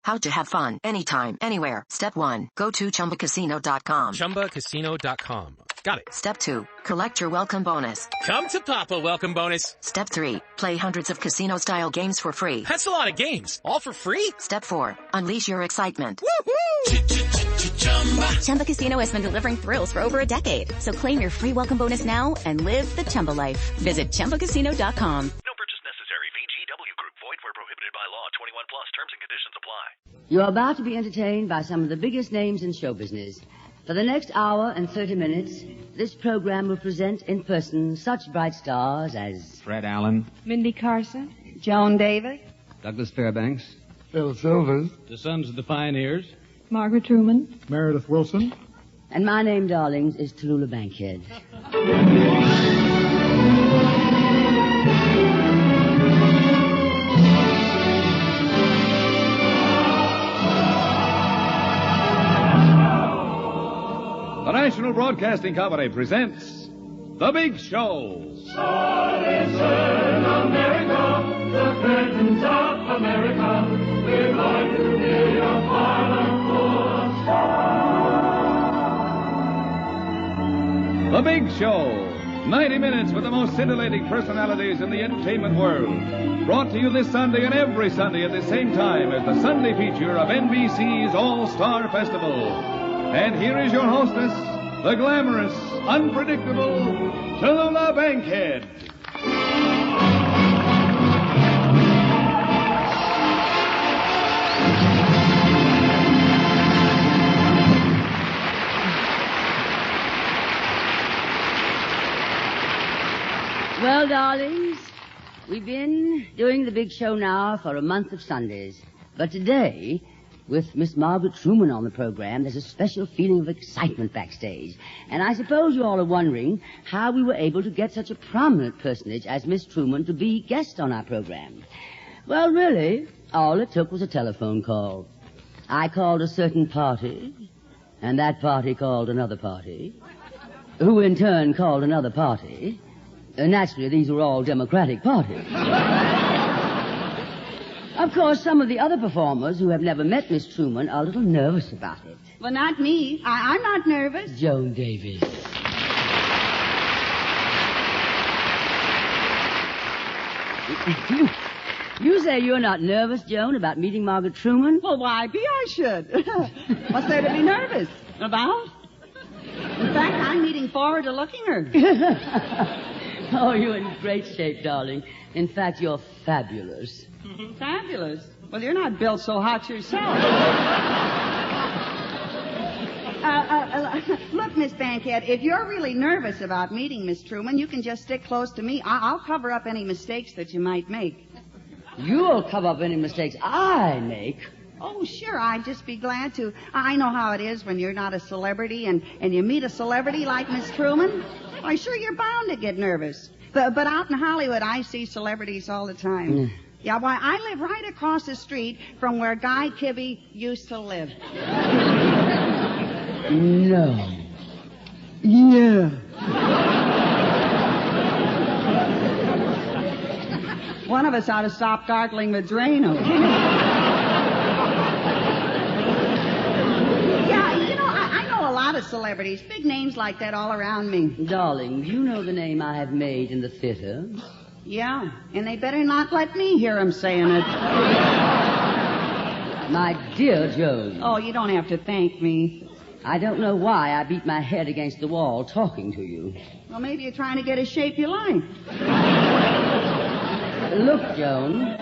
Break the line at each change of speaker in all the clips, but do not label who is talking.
How to have fun anytime, anywhere. Step 1. Go to ChumbaCasino.com.
ChumbaCasino.com. Got it.
Step 2. Collect your welcome bonus.
Come to Papa welcome bonus.
Step 3. Play hundreds of casino-style games for free.
That's a lot of games. All for free?
Step 4. Unleash your excitement.
Woohoo!
Chumba Casino has been delivering thrills for over a decade. So claim your free welcome bonus now and live the Chumba life. Visit ChumbaCasino.com.
No purchase necessary. VGW Group. Void where prohibited by law. 21 plus. Terms and conditions apply.
You're about to be entertained by some of the biggest names in show business. For the next hour and 30 minutes, this program will present in person such bright stars as
Fred Allen,
Mindy Carson, Joan Davis,
Douglas Fairbanks,
Phil Silvers,
the Sons of the Pioneers,
Margaret Truman,
Meredith Wilson.
And my name, darlings, is Tallulah Bankhead.
The National Broadcasting Company presents The Big Show.
So listen, America, the curtains of America. We're going to hear your parlor full of
The Big Show. 90 minutes with the most scintillating personalities in the entertainment world. Brought to you this Sunday and every Sunday at the same time as the Sunday feature of NBC's All-Star Festival. And here is your hostess, the glamorous, unpredictable Tallulah Bankhead.
Well, darlings, we've been doing the big show now for a month of Sundays. But today, with Miss Margaret Truman on the program, there's a special feeling of excitement backstage. And I suppose you all are wondering how we were able to get such a prominent personage as Miss Truman to be guest on our program. Well, really, all it took was a telephone call. I called a certain party, and that party called another party, who in turn called another party. Naturally, these were all Democratic parties. Of course, some of the other performers who have never met Miss Truman are a little nervous about it.
Well, not me. I'm not nervous.
Joan Davis. You say you're not nervous, Joan, about meeting Margaret Truman?
Well, why be? I should. What's there to be nervous about? In fact, I'm leaning forward to looking her.
Oh, you're in great shape, darling. In fact, you're fabulous.
Fabulous. Well, you're not built so hot yourself. Look, Miss Bankhead, if you're really nervous about meeting Miss Truman, you can just stick close to me. I'll cover up any mistakes that you might make.
You'll cover up any mistakes I make?
Oh, sure, I'd just be glad to. I know how it is when you're not a celebrity and you meet a celebrity like Miss Truman. Why, sure, you're bound to get nervous. But out in Hollywood, I see celebrities all the time. Yeah, why, I live right across the street from where Guy Kibbe used to live.
No.
Yeah. One of us ought to stop gargling with Drano. A lot of celebrities, big names like that all around me.
Darling, you know the name I have made in the theater?
Yeah, and they better not let me hear them saying it.
My dear Joan.
Oh, you don't have to thank me.
I don't know why I beat my head against the wall talking to you.
Well, maybe you're trying to get a shape you like.
Look, Joan.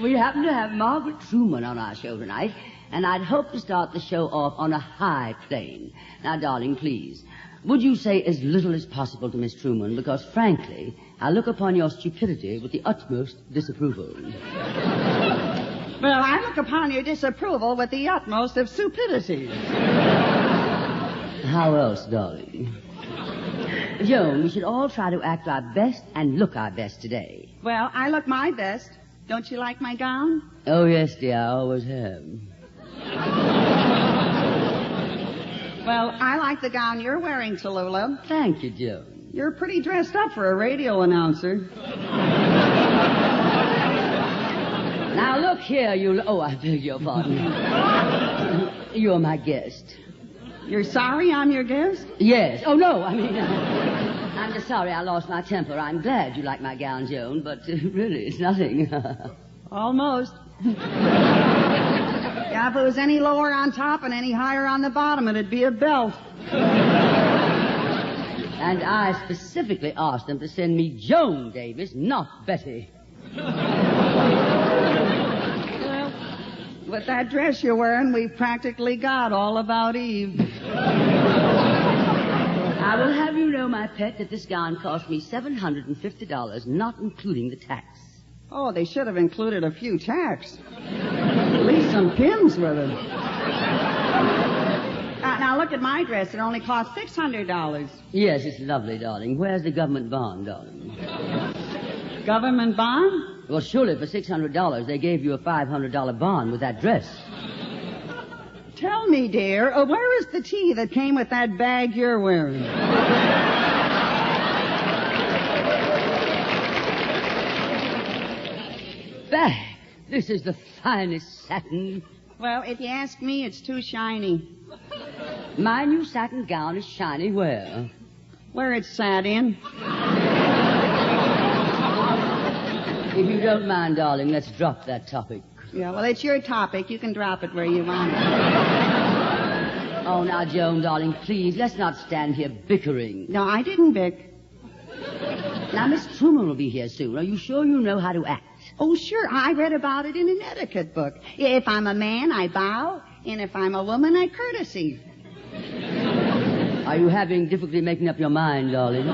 We happen to have Margaret Truman on our show tonight, and I'd hope to start the show off on a high plane. Now, darling, please, would you say as little as possible to Miss Truman, because, frankly, I look upon your stupidity with the utmost disapproval.
Well, I look upon your disapproval with the utmost of stupidity.
How else, darling? Joan, we should all try to act our best and look our best today.
Well, I look my best. Don't you like my gown?
Oh, yes, dear, I always have.
Well, I like the gown you're wearing, Tallulah.
Thank you, Joan.
You're pretty dressed up for a radio announcer.
here, you... Oh, I beg your pardon. You're my guest.
You're sorry I'm your guest?
Yes. Oh, no, I mean... I'm just sorry I lost my temper. I'm glad you like my gown, Joan, but really, it's nothing.
Almost. Yeah, if it was any lower on top and any higher on the bottom, it'd be a belt.
And I specifically asked them to send me Joan Davis, not Betty.
Well, with that dress you're wearing, we've practically got all about Eve.
I will have you know, my pet, that this gown cost me $750, not including the tax.
Oh, they should have included a few tacks. At least some pins with it. Now look at my dress. It only cost $600.
Yes, it's lovely, darling. Where's the government bond, darling?
Government bond?
Well, surely for $600 they gave you a $500 bond with that dress.
Tell me, dear, where is the tea that came with that bag you're wearing?
Bag? This is the finest satin.
Well, if you ask me, it's too shiny.
My new satin gown is shiny where?
Where it's sat in.
If you don't mind, darling, let's drop that topic.
Yeah, well, it's your topic. You can drop it where you want it.
Oh, now, Joan, darling, please, let's not stand here bickering.
No, I didn't bick.
Now, Miss Truman will be here soon. Are you sure you know how to act?
Oh, sure. I read about it in an etiquette book. If I'm a man, I bow, and if I'm a woman, I courtesy.
Are you having difficulty making up your mind, darling?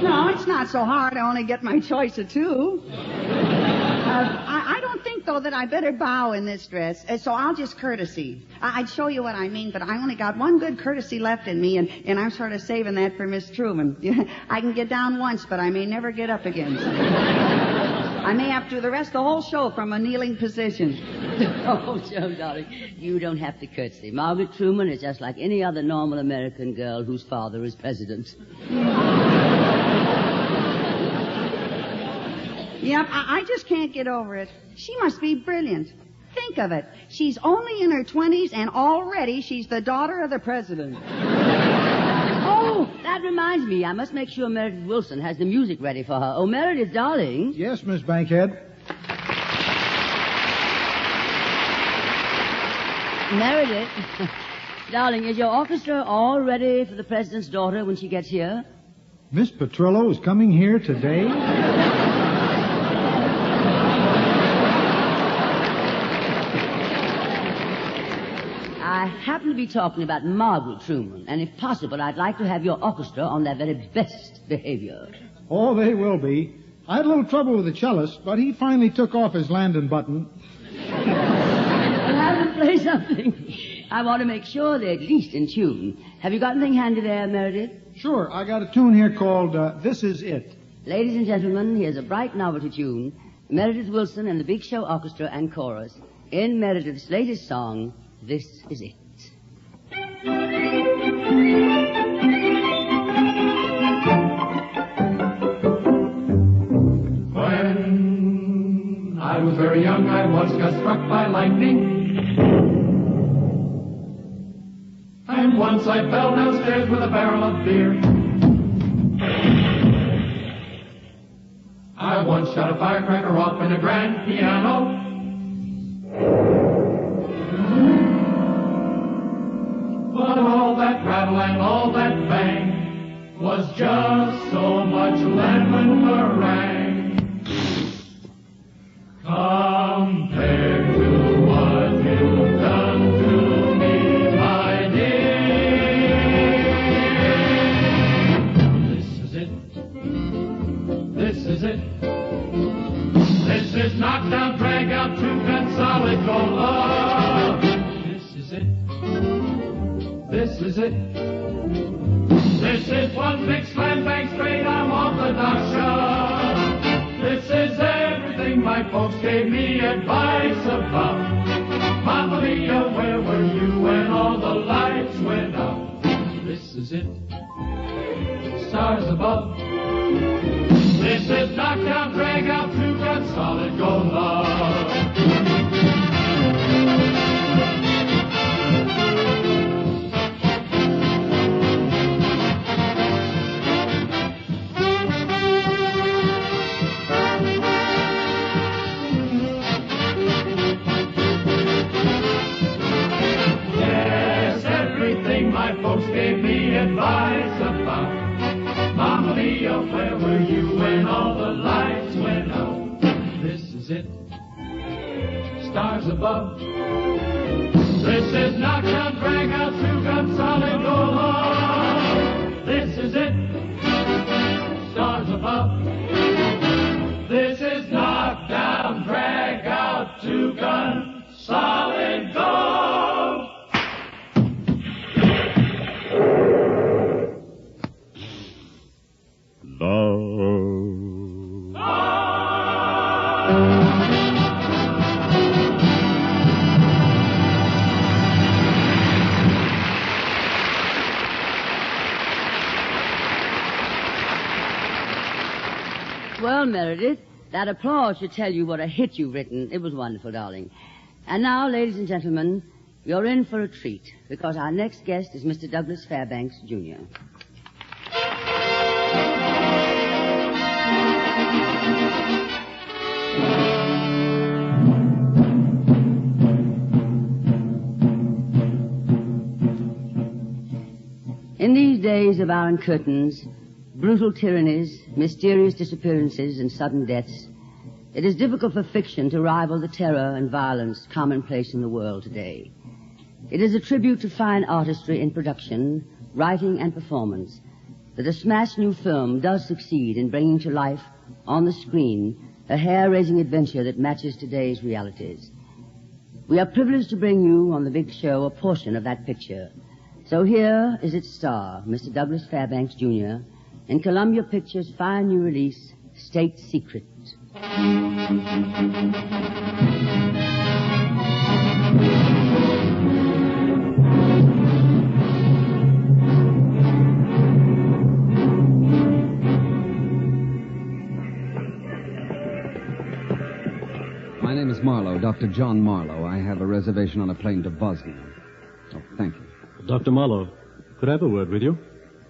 No, it's not so hard. I only get my choice of two. I don't think, though, that I better bow in this dress, so I'll just courtesy. I'd show you what I mean, but I only got one good courtesy left in me, and I'm sort of saving that for Miss Truman. I can get down once, but I may never get up again. I may have to do the rest of the whole show from a kneeling position.
Oh, Joan, darling, you don't have to curtsy. Margaret Truman is just like any other normal American girl whose father is president.
Yep, I just can't get over it. She must be brilliant. Think of it. She's only in her 20s, and already she's the daughter of the president.
Oh, that reminds me. I must make sure Meredith Wilson has the music ready for her. Oh, Meredith, darling.
Yes, Miss Bankhead.
Meredith, darling, is your orchestra all ready for the president's daughter when she gets here?
Miss Petrillo is coming here today?
I happen to be talking about Margaret Truman, and if possible, I'd like to have your orchestra on their very best behavior.
Oh, they will be. I had a little trouble with the cellist, but he finally took off his landing button.
I'll have to play something. I want to make sure they're at least in tune. Have you got anything handy there, Meredith?
Sure, I got a tune here called This Is It.
Ladies and gentlemen, here's a bright novelty tune. Meredith Wilson and the Big Show Orchestra and Chorus in Meredith's latest song, This Is It.
When I was very young, I once got struck by lightning. And once I fell downstairs with a barrel of beer. I once shot a firecracker off in a grand piano. But all that rattle and all that bang was just so much lemon meringue compared to what you've done to me, my dear. This is it. This is it. This is knockdown, drag out, two gun, solid gold love. This is it. This is it. This is one big slam bang straight arm orthodox shove. This is everything my folks gave me advice about. Mamma Mia, where were you when all the lights went out? This is it. Stars above. This is knockdown, drag out, two guys. got solid gold love. Yes, everything my folks gave me advice about. Mamma Mia, where were you when all the lights went out? This is it. Stars above. This is knockdown, drag out, two gun, solid gold love. This is it. Stars above. This is knockdown, drag out, two gun, solid gold.
Well, Meredith, that applause should tell you what a hit you've written. It was wonderful, darling. And now, ladies and gentlemen, you're in for a treat, because our next guest is Mr. Douglas Fairbanks, Jr. In these days of iron curtains, brutal tyrannies, mysterious disappearances, and sudden deaths, it is difficult for fiction to rival the terror and violence commonplace in the world today. It is a tribute to fine artistry in production, writing, and performance that a smash new film does succeed in bringing to life on the screen a hair-raising adventure that matches today's realities. We are privileged to bring you on the big show a portion of that picture. So here is its star, Mr. Douglas Fairbanks, Jr., in Columbia Pictures' fine new release, State Secret.
My name is Marlowe, Dr. John Marlowe. I have a reservation on a plane to Bosnia. Oh, thank you.
Dr. Marlowe, could I have a word with you?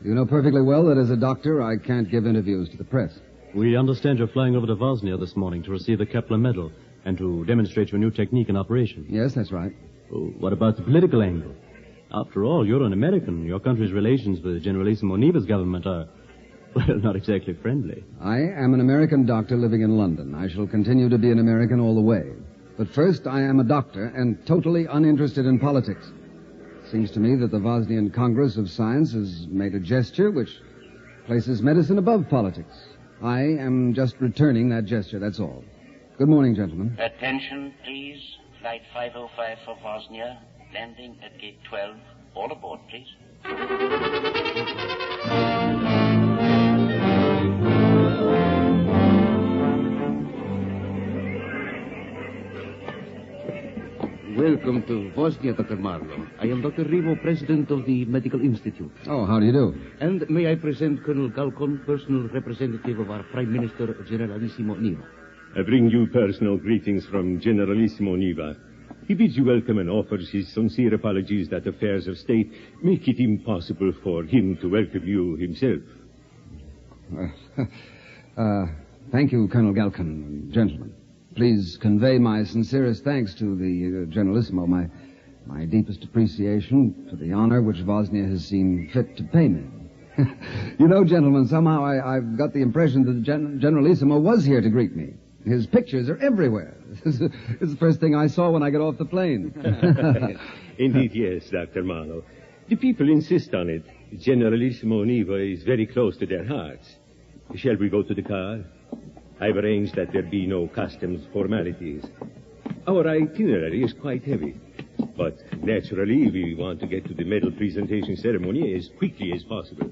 You know perfectly well that as a doctor, I can't give interviews to the press.
We understand you're flying over to Bosnia this morning to receive the Kepler Medal and to demonstrate your new technique in operation.
Yes, that's right.
Oh, what about the political angle? After all, you're an American. Your country's relations with Generalissimo Neva's government are, well, not exactly friendly.
I am an American doctor living in London. I shall continue to be an American all the way. But first, I am a doctor and totally uninterested in politics. It seems to me that the Bosnian Congress of Science has made a gesture which places medicine above politics. I am just returning that gesture, that's all. Good morning, gentlemen.
Attention, please. Flight 505 for Bosnia. Landing at gate 12. All aboard, please.
Welcome to Bosnia, Dr. Marlowe. I am Dr. Rivo, president of the Medical Institute.
Oh, how do you do?
And may I present Colonel Galcon, personal representative of our Prime Minister, Generalissimo Neva.
I bring you personal greetings from Generalissimo Neva. He bids you welcome and offers his sincere apologies that affairs of state make it impossible for him to welcome you himself.
Thank you, Colonel Galcon, gentlemen. Please convey my sincerest thanks to the Generalissimo, my deepest appreciation for the honor which Bosnia has seen fit to pay me. You know, gentlemen, somehow I've got the impression that the Generalissimo was here to greet me. His pictures are everywhere. It's the first thing I saw when I got off the plane.
Indeed, yes, Dr. Marlowe. The people insist on it. Generalissimo Neva is very close to their hearts. Shall we go to the car? I've arranged that there be no customs formalities. Our itinerary is quite heavy. But naturally, we want to get to the medal presentation ceremony as quickly as possible.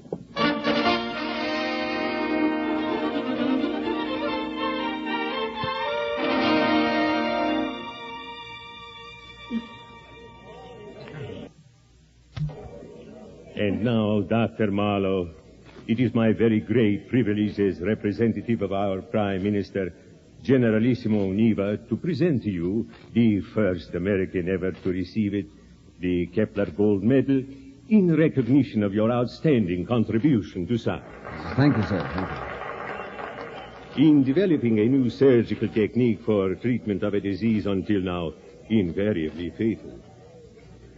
And now, Dr. Marlowe, it is my very great privilege as representative of our Prime Minister Generalissimo Niva, to present to you the first American ever to receive it, the Kepler Gold Medal, in recognition of your outstanding contribution to science.
Thank you, sir. Thank you.
In developing a new surgical technique for treatment of a disease until now invariably fatal.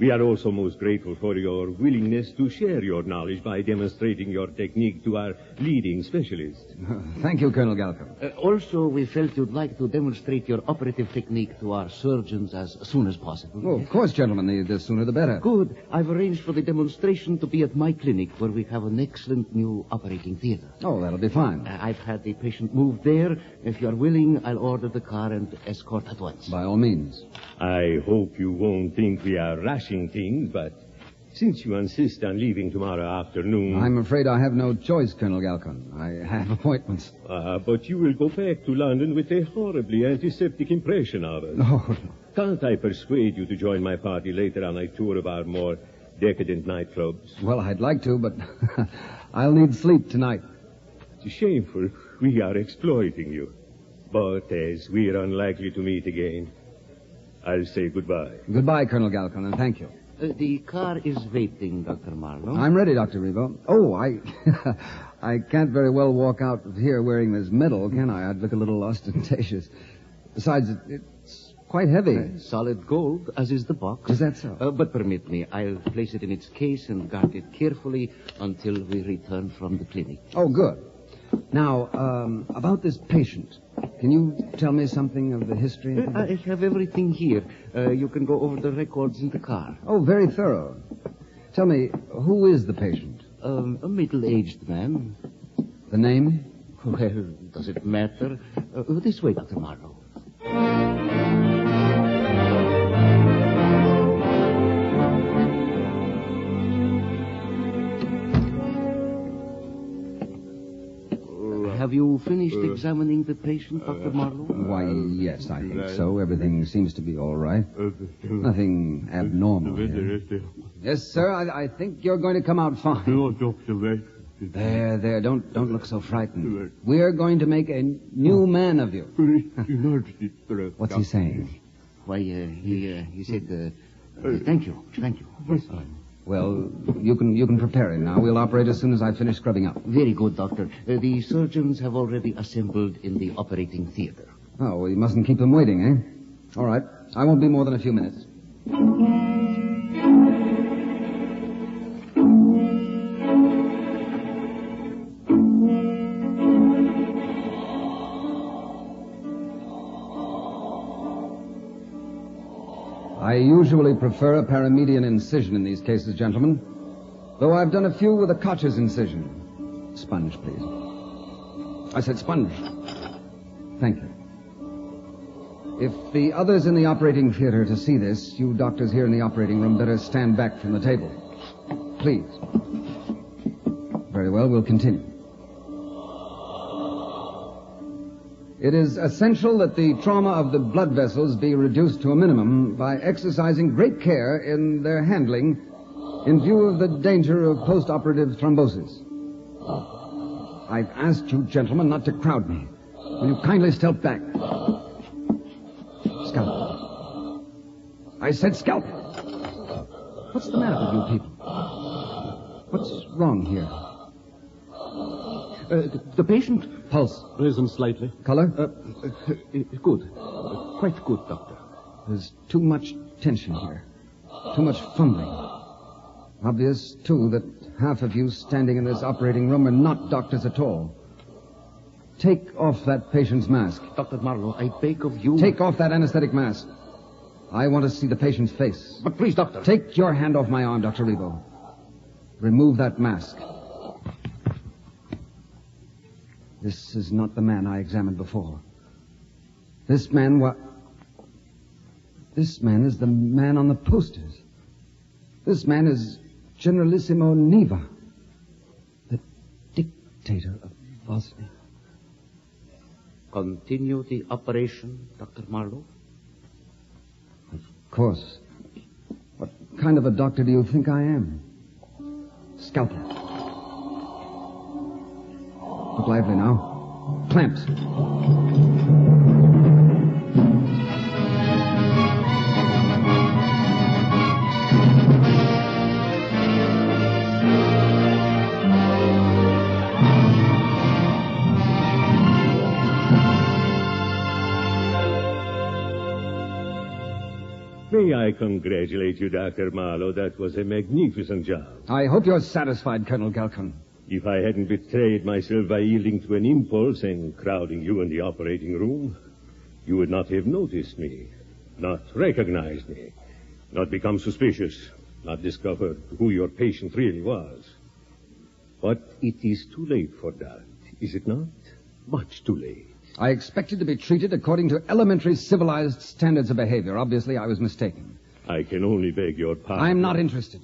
We are also most grateful for your willingness to share your knowledge by demonstrating your technique to our leading specialists.
Thank you, Colonel Galcom.
Also, we felt you'd like to demonstrate your operative technique to our surgeons as soon as possible.
Oh, of course, gentlemen. The sooner the better.
Good. I've arranged for the demonstration to be at my clinic, where we have an excellent new operating theater.
Oh, that'll be fine.
I've had the patient moved there. If you're willing, I'll order the car and escort at once.
By all means.
I hope you won't think we are rushing things, but since you insist on leaving tomorrow afternoon...
I'm afraid I have no choice, Colonel Galcon. I have appointments.
But you will go back to London with a horribly antiseptic impression of us.
No.
Can't I persuade you to join my party later on a tour of our more decadent nightclubs?
Well, I'd like to, but I'll need sleep tonight.
It's shameful. We are exploiting you. But as we're unlikely to meet again, I'll say goodbye.
Goodbye, Colonel Galcon, and thank you.
The car is waiting, Dr. Marlowe.
I'm ready, Dr. Revo. Oh, I can't very well walk out of here wearing this medal, can I? I'd look a little ostentatious. Besides, it's quite heavy.
Solid gold, as is the box.
Is that so?
But permit me, I'll place it in its case and guard it carefully until we return from the clinic.
Oh, good. Now, about this patient. Can you tell me something of the history?
I have everything here. You can go over the records in the car.
Oh, very thorough. Tell me, who is the patient?
A middle-aged man.
The name?
Well, does it matter? This way, Dr. Marlowe. Have you finished examining the patient, Dr. Marlowe?
Why, yes, I think so. Everything seems to be all right. Nothing abnormal here. Yes, sir, I think you're going to come out fine. There, don't look so frightened. We're going to make a new man of you. What's he saying?
Why, he said, thank you. Yes.
Well, you can prepare him now. We'll operate as soon as I finish scrubbing up.
Very good, Doctor. The surgeons have already assembled in the operating theater.
Oh, well, you mustn't keep them waiting, eh? All right. I won't be more than a few minutes. I usually prefer a paramedian incision in these cases, gentlemen. Though I've done a few with a Koch's incision. Sponge, please. I said sponge. Thank you. If the others in the operating theater to see this, you doctors here in the operating room better stand back from the table. Please. Very well, we'll continue. It is essential that the trauma of the blood vessels be reduced to a minimum by exercising great care in their handling in view of the danger of post-operative thrombosis. I've asked you gentlemen not to crowd me. Will you kindly step back? Scalpel. I said scalpel. What's the matter with you people? What's wrong here?
The patient?
Pulse.
Risen slightly.
Color?
Good. Quite good, Doctor.
There's too much tension here. Too much fumbling. Obvious, too, that half of you standing in this operating room are not doctors at all. Take off that patient's mask.
Dr. Marlowe, I beg of you...
Take off that anesthetic mask. I want to see the patient's face.
But please, Doctor...
Take your hand off my arm, Dr. Rebo. Remove that mask. This is not the man I examined before. This man is the man on the posters. This man is Generalissimo Niva, the dictator of Bosnia.
Continue the operation, Dr. Marlowe?
Of course. What kind of a doctor do you think I am? Scalpel. Look lively now. Clamps.
May I congratulate you, Dr. Marlowe? That was a magnificent job.
I hope you're satisfied, Colonel Galcon.
If I hadn't betrayed myself by yielding to an impulse and crowding you in the operating room, you would not have noticed me, not recognized me, not become suspicious, not discovered who your patient really was. But it is too late for that, is it not? Much too late.
I expected to be treated according to elementary civilized standards of behavior. Obviously, I was mistaken.
I can only beg your pardon.
I'm not interested.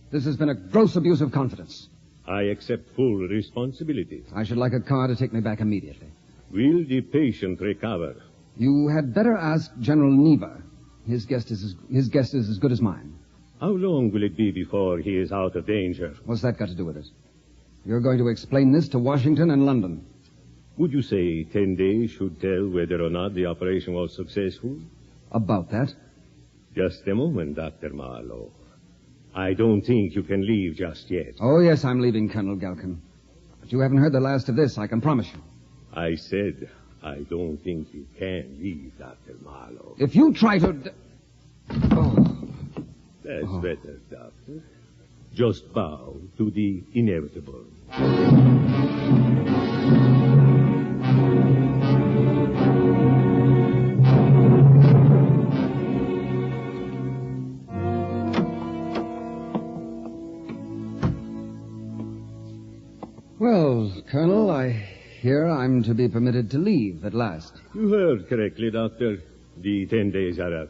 This has been a gross abuse of confidence.
I accept full responsibility.
I should like a car to take me back immediately.
Will the patient recover?
You had better ask General Neva. His guess is as good as mine.
How long will it be before he is out of danger?
What's that got to do with it? You're going to explain this to Washington and London.
Would you say 10 days should tell whether or not the operation was successful?
About that?
Just a moment, Dr. Marlowe. I don't think you can leave just yet.
Oh, yes, I'm leaving, Colonel Galcon. But you haven't heard the last of this, I can promise you.
I said I don't think you can leave, Dr. Marlowe.
If you try to...
That's better, Doctor. Just bow to the inevitable.
Well, Colonel, I hear I'm to be permitted to leave at last.
You heard correctly, Doctor. The 10 days are up.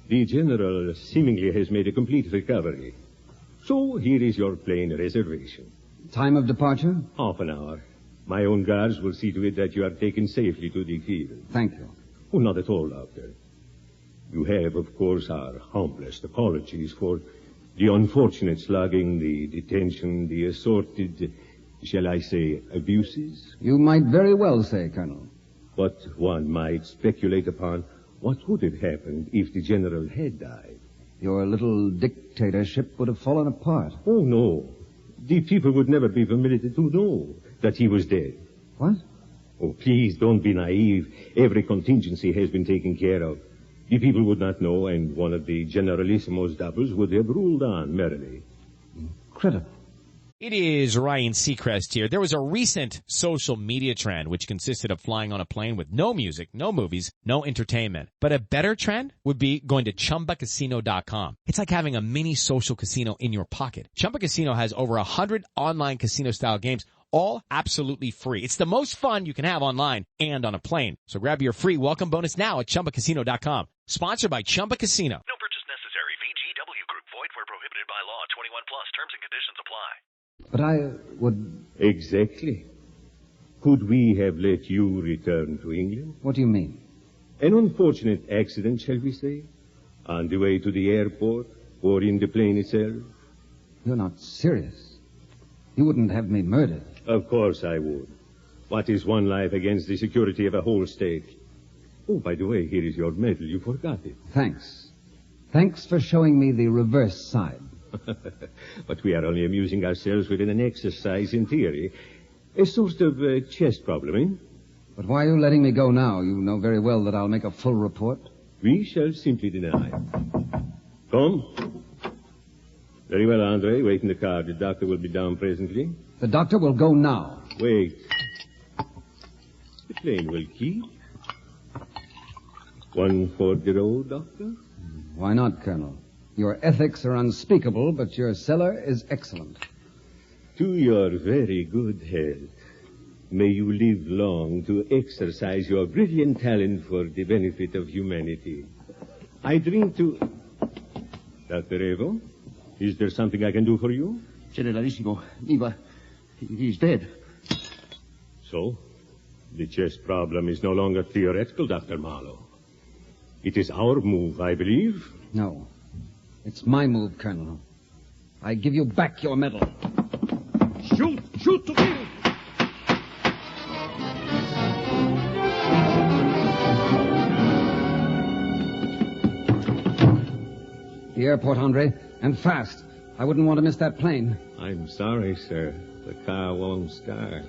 The General seemingly has made a complete recovery. So here is your plane reservation.
Time of departure?
Half an hour. My own guards will see to it that you are taken safely to the field.
Thank you.
Oh, not at all, Doctor. You have, of course, our humblest apologies for the unfortunate slugging, the detention, the assorted, shall I say, abuses.
You might very well say, Colonel.
But one might speculate upon what would have happened if the General had died.
Your little dictatorship would have fallen apart.
Oh, no. The people would never be permitted to know that he was dead.
What?
Oh, please, don't be naive. Every contingency has been taken care of. The people would not know, and one of the Generalissimo's doubles would have ruled on merrily.
Incredible.
It is Ryan Seacrest here. There was a recent social media trend which consisted of flying on a plane with no music, no movies, no entertainment. But a better trend would be going to ChumbaCasino.com. It's like having a mini social casino in your pocket. Chumba Casino has over 100 online casino-style games, all absolutely free. It's the most fun you can have online and on a plane. So grab your free welcome bonus now at ChumbaCasino.com. Sponsored by Chumba Casino.
No purchase necessary. VGW Group. Void where prohibited by law. 21 plus. Terms and conditions apply.
But I would...
Exactly. Could we have let you return to England?
What do you mean?
An unfortunate accident, shall we say? On the way to the airport or in the plane itself?
You're not serious. You wouldn't have me murdered.
Of course I would. What is one life against the security of a whole state? Oh, by the way, here is your medal. You forgot it.
Thanks. Thanks for showing me the reverse side.
But we are only amusing ourselves with an exercise in theory. A sort of chess problem, eh?
But why are you letting me go now? You know very well that I'll make a full report.
We shall simply deny. Come. Very well, Andre. Wait in the car. The doctor will be down presently.
The doctor will go now.
Wait. The plane will keep. One for the road, Doctor?
Why not, Colonel? Your ethics are unspeakable, but your cellar is excellent.
To your very good health. May you live long to exercise your brilliant talent for the benefit of humanity. I drink to... Dr. Evo, is there something I can do for you?
Generalissimo, Neva, he's dead.
So, the chess problem is no longer theoretical, Dr. Marlowe. It is our move, I believe.
No. It's my move, Colonel. I give you back your medal.
Shoot! Shoot to kill!
The airport, Andre, and fast. I wouldn't want to miss that plane.
I'm sorry, sir. The car won't start.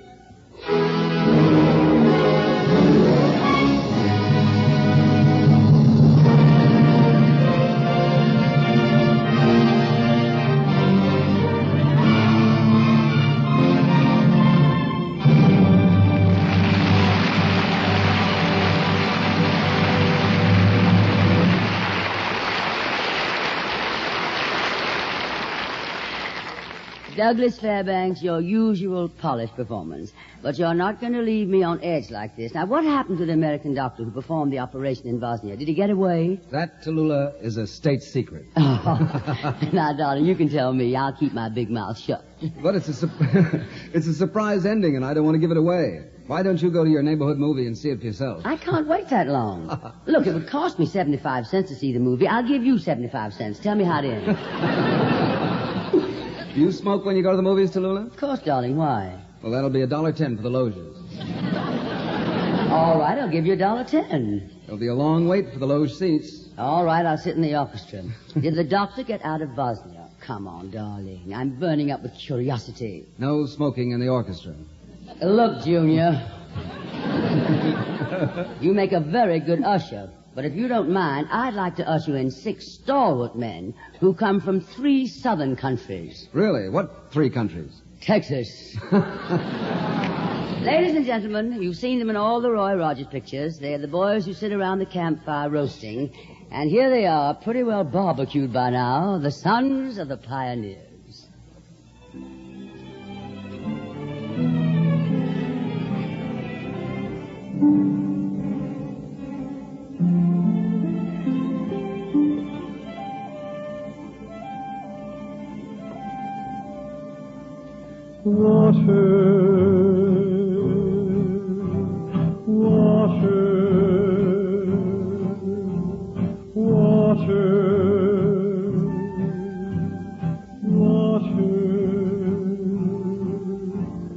Douglas Fairbanks, your usual polished performance. But you're not going to leave me on edge like this. Now, what happened to the American doctor who performed the operation in Bosnia? Did he get away?
That, Tallulah, is a state secret.
Oh. Now, darling, you can tell me. I'll keep my big mouth shut.
But it's a surprise ending, and I don't want to give it away. Why don't you go to your neighborhood movie and see it for yourself?
I can't wait that long. Look, it would cost me 75 cents to see the movie. I'll give you 75 cents. Tell me how it ends.
Do you smoke when you go to the movies, Tallulah?
Of course, darling. Why?
Well, that'll be $1.10 for the loges.
All right, I'll give you $1.10.
There'll be a long wait for the loge seats.
All right, I'll sit in the orchestra. Did the doctor get out of Bosnia? Come on, darling. I'm burning up with curiosity.
No smoking in the orchestra.
Look, Junior. You make a very good usher. But if you don't mind, I'd like to usher in 6 stalwart men who come from 3 southern countries.
Really? What 3 countries?
Texas. Ladies and gentlemen, you've seen them in all the Roy Rogers pictures. They're the boys who sit around the campfire roasting. And here they are, pretty well barbecued by now, the sons of the pioneers.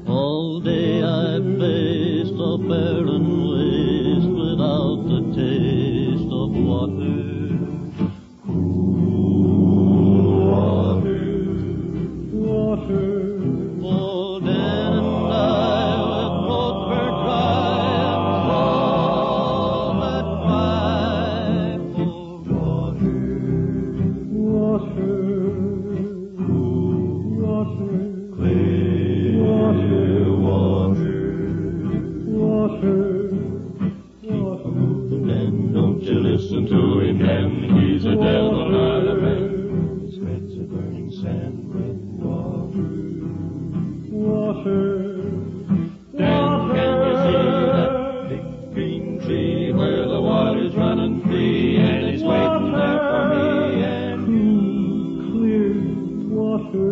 All day I faced a barren waste without the taste of water. Cool water, water. Oh, Dan and I with both were dry and all that cry for water, water, cool water, clear water, water, water, water. Dan, don't you listen to him, Dan, he's a devil, not a man. Spreads a burning sand with water. Water. Dan, can you see that big green tree where the water's running free and it's waiting there for me and you? Clear water.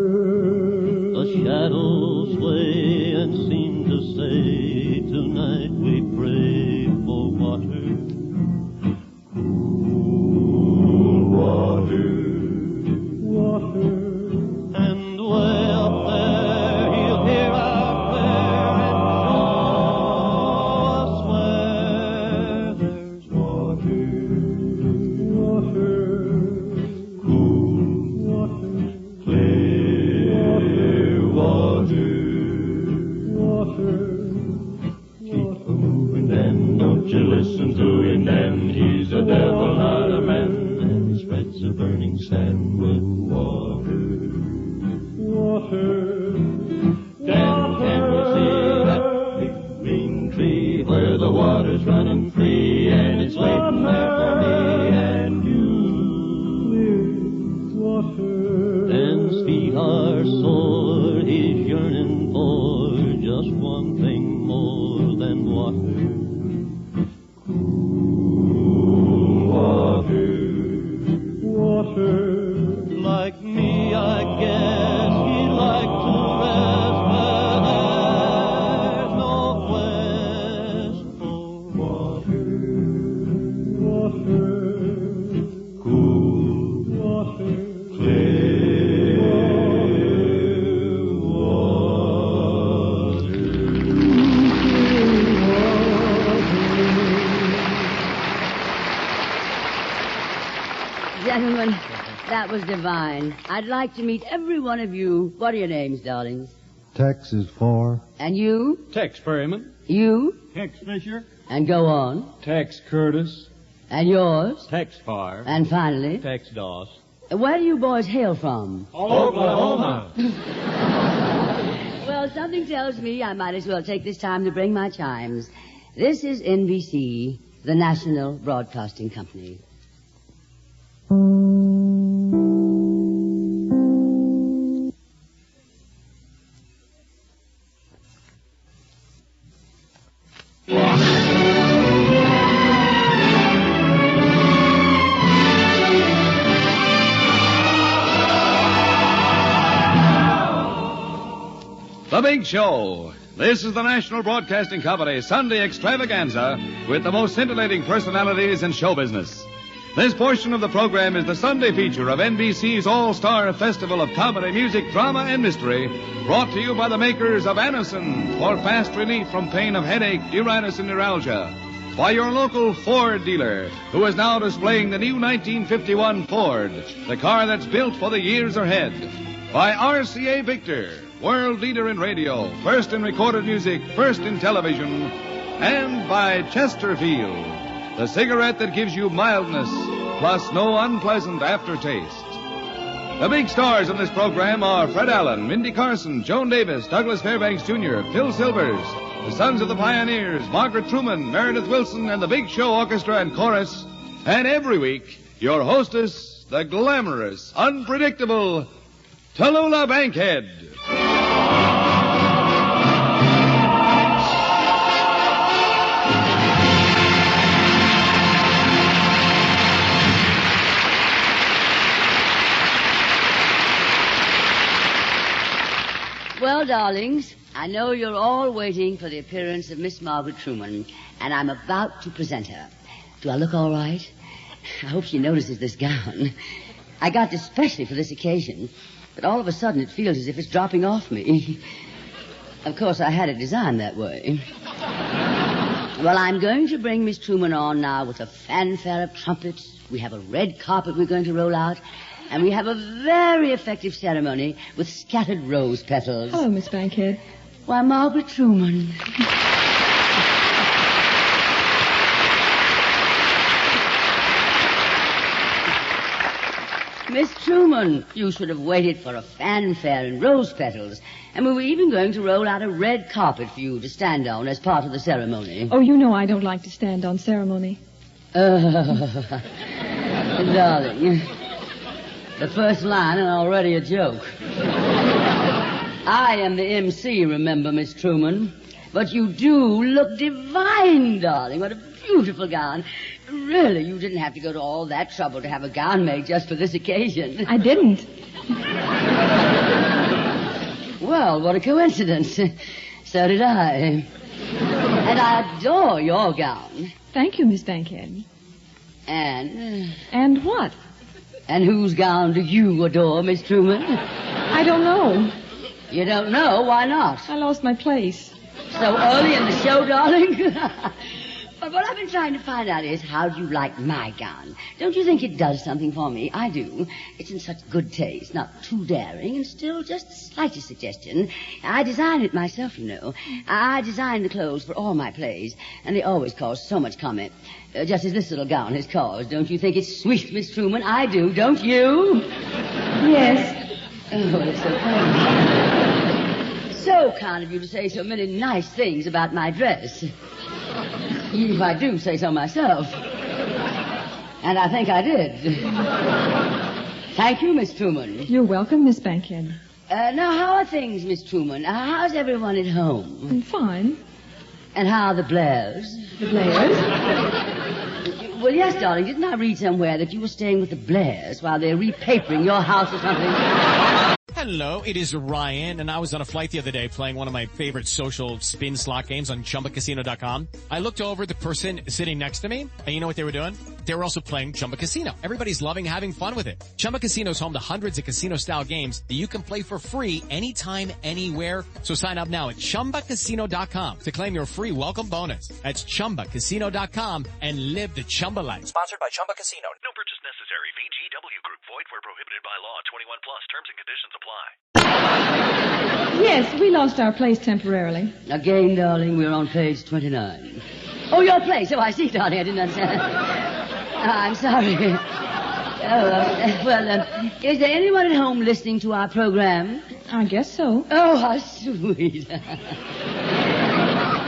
The shadows sway and seem to say, tonight we pray for water. Cool water. Water. And way up there he'll hear our prayer and show us where there's water. Water. Cool water. Clear water. Water. Keep moving, Dan, don't you listen to him, Dan, he's a devil, not a man. And he spreads a burning sand with water. Water. Dan, can you see that big green tree where the water's running free and it's waiting there for me and you? Water. Dan's feet are sore, he's yearning for just one thing more than water. Cool water. Water. Like me, I guess he'd like to rest where there's no quest for water. Water. Cool water. Clear water.
Gentlemen, that was divine. I'd like to meet every one of you. What are your names, darlings?
Tex is 4.
And you?
Tex Perryman.
You?
Tex Fisher.
And go on.
Tex Curtis.
And yours?
Tex Farr.
And finally?
Tex Doss.
Where do you boys hail from?
Oklahoma.
Well, something tells me I might as well take this time to bring my chimes. This is NBC, the National Broadcasting Company.
Big Show. This is the National Broadcasting Company Sunday Extravaganza with the most scintillating personalities in show business. This portion of the program is the Sunday feature of NBC's All-Star Festival of Comedy, Music, Drama, and Mystery, brought to you by the makers of Anacin for fast relief from pain of headache, neuritis, and neuralgia. By your local Ford dealer, who is now displaying the new 1951 Ford, the car that's built for the years ahead. By RCA Victor, world leader in radio, first in recorded music, first in television. And by Chesterfield, the cigarette that gives you mildness, plus no unpleasant aftertaste. The big stars in this program are Fred Allen, Mindy Carson, Joan Davis, Douglas Fairbanks Jr., Phil Silvers, the Sons of the Pioneers, Margaret Truman, Meredith Wilson, and the Big Show Orchestra and Chorus. And every week, your hostess, the glamorous, unpredictable Tallulah Bankhead.
Well, darlings, I know you're all waiting for the appearance of Miss Margaret Truman, and I'm about to present her. Do I look all right? I hope she notices this gown. I got this specially for this occasion, but all of a sudden it feels as if it's dropping off me. Of course, I had it designed that way. Well, I'm going to bring Miss Truman on now with a fanfare of trumpets. We have a red carpet we're going to roll out. And we have a very effective ceremony with scattered rose petals.
Hello, Miss Bankhead.
Why, Margaret Truman. Miss Truman, you should have waited for a fanfare and rose petals. And we were even going to roll out a red carpet for you to stand on as part of the ceremony.
Oh, you know I don't like to stand on ceremony.
Darling... The first line and already a joke. I am the MC, remember, Miss Truman. But you do look divine, darling. What a beautiful gown. Really, you didn't have to go to all that trouble to have a gown made just for this occasion.
I didn't.
Well, what a coincidence. So did I. And I adore your gown.
Thank you, Miss Bankhead.
And?
And what?
And whose gown do you adore, Miss Truman?
I don't know.
You don't know? Why not?
I lost my place.
So early in the show, darling? But what I've been trying to find out is, how do you like my gown? Don't you think it does something for me? I do. It's in such good taste, not too daring, and still just the slightest suggestion. I designed it myself, you know. I designed the clothes for all my plays, and they always cause so much comment. Just as this little gown has caused. Don't you think it's sweet, Miss Truman? I do, don't you?
Yes.
Oh, it's so kind. So kind of you to say so many nice things about my dress. If I do say so myself. And I think I did. Thank you, Miss Truman.
You're welcome, Miss Bankhead.
Now, how are things, Miss Truman? How's everyone at home?
Fine.
And how are the Blairs?
The Blairs?
Well, yes, darling. Didn't I read somewhere that you were staying with the Blairs while they're repapering your house or something?
Hello, it is Ryan, and I was on a flight the other day playing one of my favorite social spin slot games on ChumbaCasino.com. I looked over at the person sitting next to me, and you know what they were doing? They were also playing Chumba Casino. Everybody's loving having fun with it. Chumba Casino is home to hundreds of casino-style games that you can play for free anytime, anywhere. So sign up now at ChumbaCasino.com to claim your free welcome bonus. That's ChumbaCasino.com and live the Chumba life.
Sponsored by Chumba Casino. No purchase necessary. VGW Group. Void where prohibited by law. 21 plus. Terms and conditions apply.
Yes, we lost our place temporarily.
Again, darling, we're on page 29. Oh, your place. Oh, I see, darling. I didn't understand. I'm sorry. Is there anyone at home listening to our program?
I guess so.
Oh, how sweet.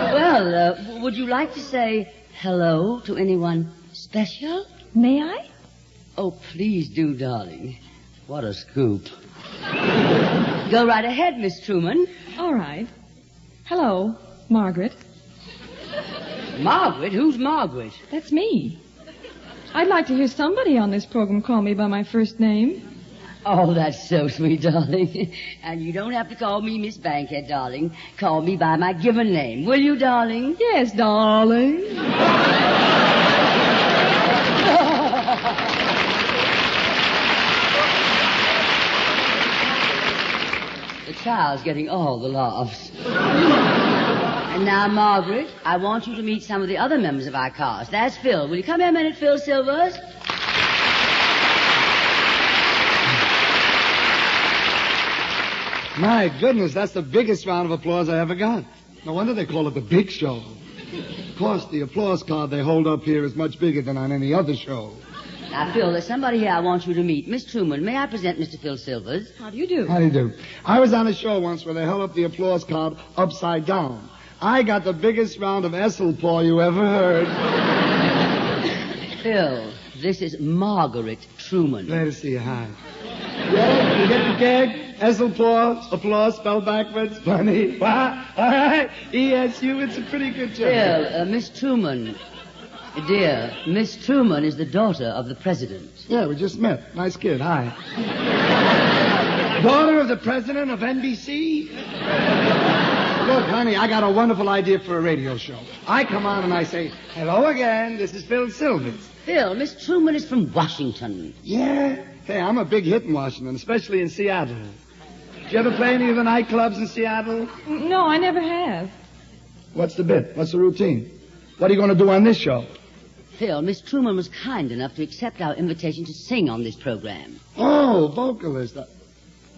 Well, would you like to say hello to anyone special?
May I?
Oh, please do, darling. What a scoop. Go right ahead, Miss Truman.
All right. Hello, Margaret.
Margaret? Who's Margaret?
That's me. I'd like to hear somebody on this program call me by my first name.
Oh, that's so sweet, darling. And you don't have to call me Miss Bankhead, darling. Call me by my given name. Will you, darling?
Yes, darling.
The child's getting all the laughs. And now, Margaret, I want you to meet some of the other members of our cast. That's Phil. Will you come here a minute, Phil Silvers?
My goodness, that's the biggest round of applause I ever got. No wonder they call it the big show. Of course, the applause card they hold up here is much bigger than on any other show.
Now, Phil, there's somebody here I want you to meet. Miss Truman, may I present Mr. Phil Silvers?
How do you do?
How do you do? I was on a show once where they held up the applause card upside down. I got the biggest round of Esselpaw you ever heard.
Phil, this is Margaret Truman.
Glad to see you. Hi. Yeah, you get the gag? Esselpaw, applause spelled backwards. Funny. What? All right. ESU, it's a pretty good job.
Phil, Miss Truman. Dear, Miss Truman is the daughter of the president.
Yeah, we just met. Nice kid. Hi. Daughter of the president of NBC? Look, honey, I got a wonderful idea for a radio show. I come on and I say, hello again, this is Phil Silvers.
Phil, Miss Truman is from Washington.
Yeah? Hey, I'm a big hit in Washington, especially in Seattle. Did you ever play any of the nightclubs in Seattle?
No, I never have.
What's the bit? What's the routine? What are you going to do on this show?
Phil, Miss Truman was kind enough to accept our invitation to sing on this program.
Oh, vocalist.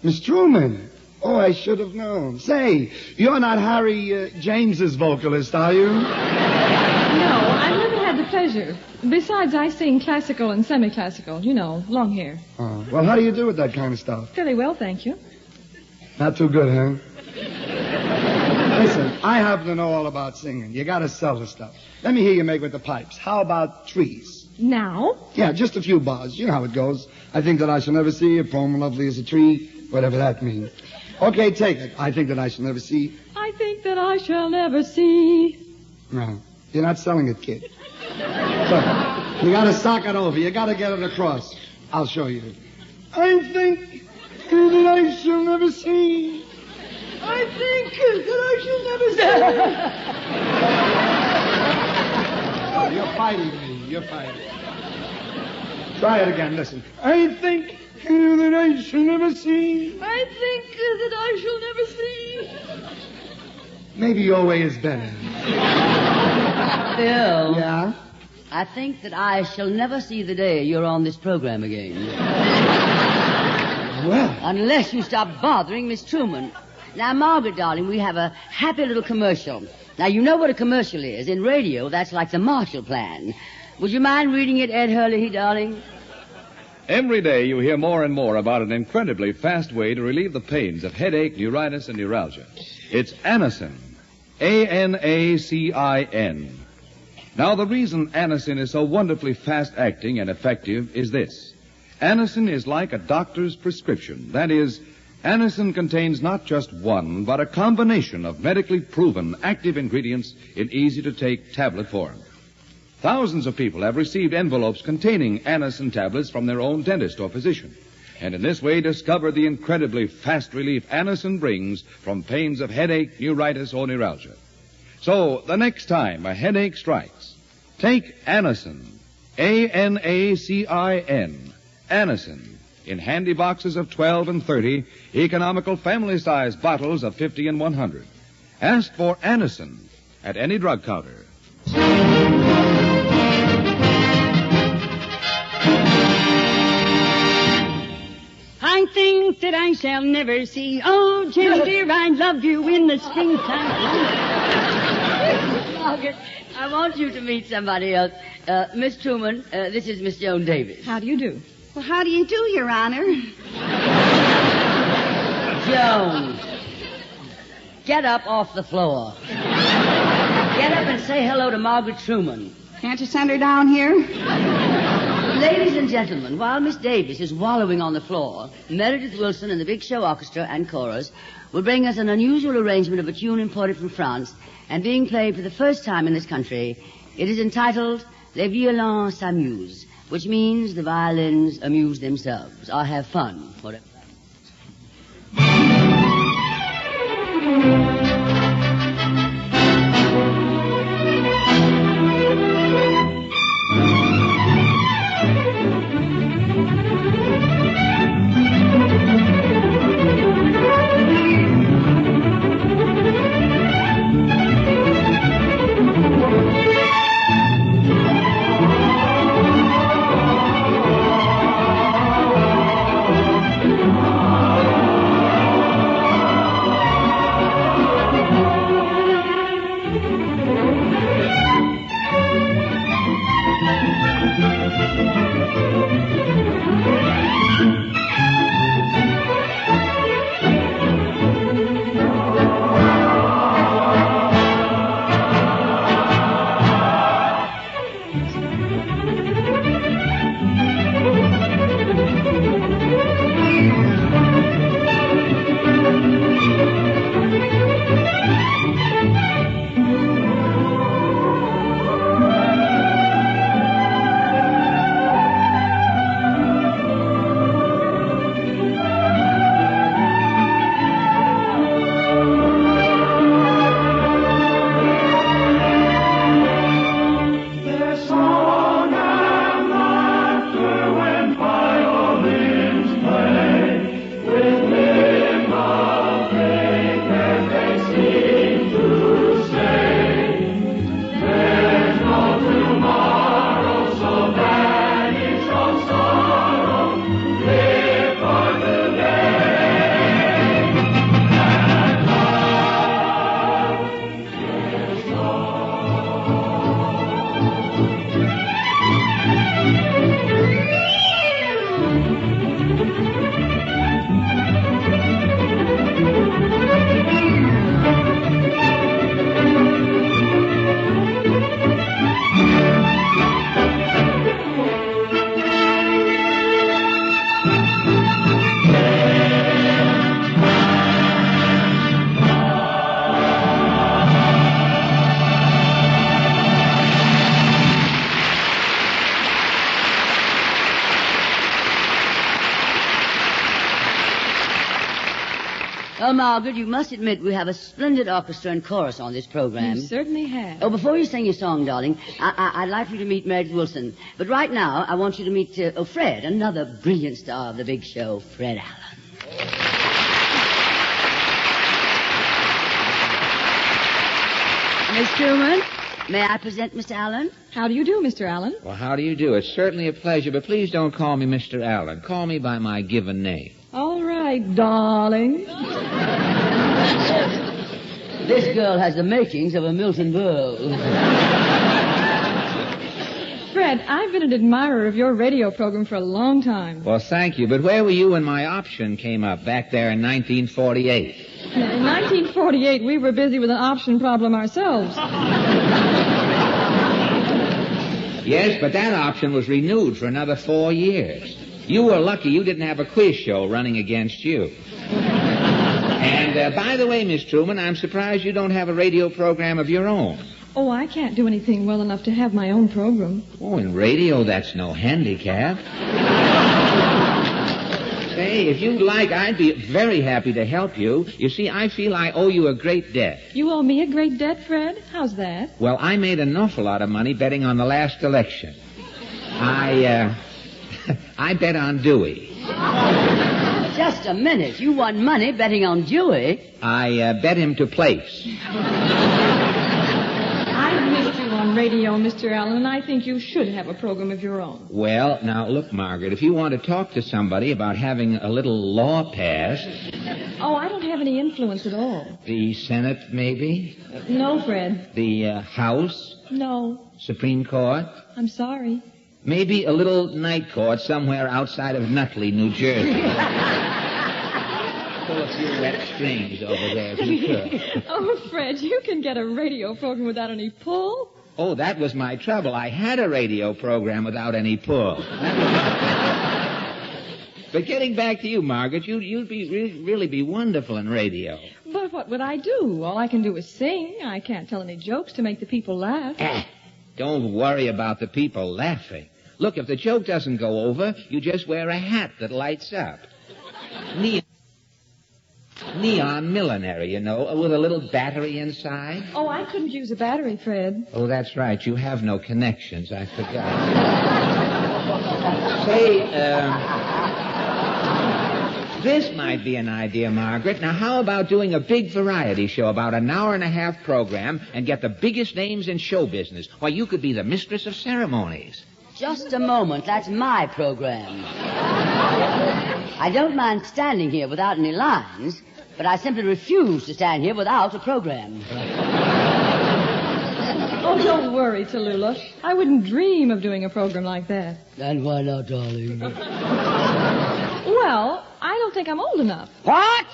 Miss Truman. Oh, I should have known. Say, you're not Harry James's vocalist, are you?
No, I've never had the pleasure. Besides, I sing classical and semi-classical, you know, long hair.
Oh, well, how do you do with that kind of stuff?
Fairly well, thank you.
Not too good, huh? Listen, I happen to know all about singing. You gotta sell the stuff. Let me hear you make with the pipes. How about trees?
Now?
Yeah, just a few bars. You know how it goes. I think that I shall never see a poem lovely as a tree, whatever that means. Okay, take it. I think that I shall never see.
I think that I shall never see.
No, you're not selling it, kid. Look, you gotta sock it over. You gotta get it across. I'll show you. I think that I shall never see. I think that I shall never see. Oh, you're fighting me. You're fighting. Try it again. Listen. I think that I shall never see.
I think that I shall never see.
Maybe your way is better.
Phil.
Yeah?
I think that I shall never see the day you're on this program again.
Well.
Unless you stop bothering Miss Truman. Now, Margaret, darling, we have a happy little commercial. Now, you know what a commercial is. In radio, that's like the Marshall Plan. Would you mind reading it, Ed Hurley, darling?
Every day you hear more and more about an incredibly fast way to relieve the pains of headache, neuritis, and neuralgia. It's Anacin. A-N-A-C-I-N. Now, the reason Anacin is so wonderfully fast-acting and effective is this. Anacin is like a doctor's prescription. That is, Anacin contains not just one, but a combination of medically proven active ingredients in easy-to-take tablet form. Thousands of people have received envelopes containing Anacin tablets from their own dentist or physician, and in this way discovered the incredibly fast relief Anacin brings from pains of headache, neuritis, or neuralgia. So, the next time a headache strikes, take Anacin, A-N-A-C-I-N, Anacin, in handy boxes of 12 and 30, economical family-size bottles of 50 and 100. Ask for Anacin at any drug counter.
I think that I shall never see. Oh, Jenny dear, I loved you in the springtime.
Margaret, I want you to meet somebody else. Miss Truman, this is Miss Joan Davis.
How do you do?
Well, how do you do, Your Honor?
Joan, get up off the floor. Get up and say hello to Margaret Truman.
Can't you send her down here?
Ladies and gentlemen, while Miss Davis is wallowing on the floor, Meredith Wilson and the Big Show Orchestra and Chorus will bring us an unusual arrangement of a tune imported from France and being played for the first time in this country. It is entitled Les Violons s'amusent. which means the violins amuse themselves or have fun, whatever. Oh, Margaret, you must admit we have a splendid orchestra and chorus on this program.
You certainly have.
Oh, before you sing your song, darling, I'd like for you to meet Meredith Wilson. But right now, I want you to meet Fred, another brilliant star of the big show, Fred Allen. Miss Truman, may I present Mr. Allen?
How do you do, Mr. Allen?
Well, how do you do? It's certainly a pleasure, but please don't call me Mr. Allen. Call me by my given name.
All right, darling.
This girl has the makings of a Milton Berle.
Fred, I've been an admirer of your radio program for a long time.
Well, thank you, but where were you when my option came up back there in 1948?
In 1948, we were busy with an option problem ourselves.
Yes, but that option was renewed for another 4 years. You were lucky you didn't have a quiz show running against you. And, by the way, Miss Truman, I'm surprised you don't have a radio program of your own.
Oh, I can't do anything well enough to have my own program.
Oh, in radio, that's no handicap. Say, if you'd like, I'd be very happy to help you. You see, I feel I owe you a great debt.
You owe me a great debt, Fred? How's that?
Well, I made an awful lot of money betting on the last election. I bet on Dewey.
Just a minute. You won money betting on Dewey?
I bet him to place.
I've missed you on radio, Mr. Allen, and I think you should have a program of your own.
Well, now, look, Margaret, if you want to talk to somebody about having a little law passed...
Oh, I don't have any influence at all.
The Senate, maybe?
No, Fred.
The House?
No.
Supreme Court?
I'm sorry.
Maybe a little night court somewhere outside of Nutley, New Jersey. Pull a few wet strings over there if you could.
Oh, Fred, you can get a radio program without any pull.
Oh, that was my trouble. I had a radio program without any pull. But getting back to you, Margaret, you'd really be wonderful in radio.
But what would I do? All I can do is sing. I can't tell any jokes to make the people laugh.
Don't worry about the people laughing. Look, if the joke doesn't go over, you just wear a hat that lights up. Neon millinery, you know, with a little battery inside.
Oh, I couldn't use a battery, Fred.
Oh, that's right. You have no connections. I forgot. Say, this might be an idea, Margaret. Now, how about doing a big variety show, about an hour-and-a-half program, and get the biggest names in show business? Why, you could be the mistress of ceremonies.
Just a moment. That's my program. I don't mind standing here without any lines, but I simply refuse to stand here without a program.
Oh, don't worry, Tallulah. I wouldn't dream of doing a program like that.
And why not, darling?
Well, I don't think I'm old enough.
What?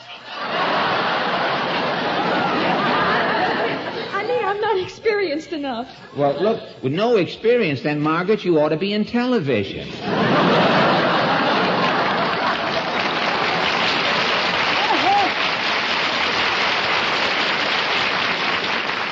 I mean, I'm not experienced enough.
Well, look, with no experience, then, Margaret, you ought to be in television.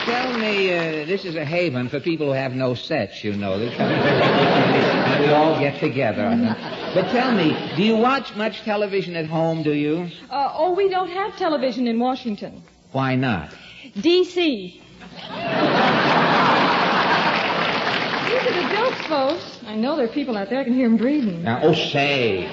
Tell me, this is a haven for people who have no sets, you know. And we all get together. But tell me, do you watch much television at home, do you?
Oh, we don't have television in Washington.
Why not?
D.C. These are the jokes, folks. I know there are people out there. I can hear them breathing.
Now, oh, say,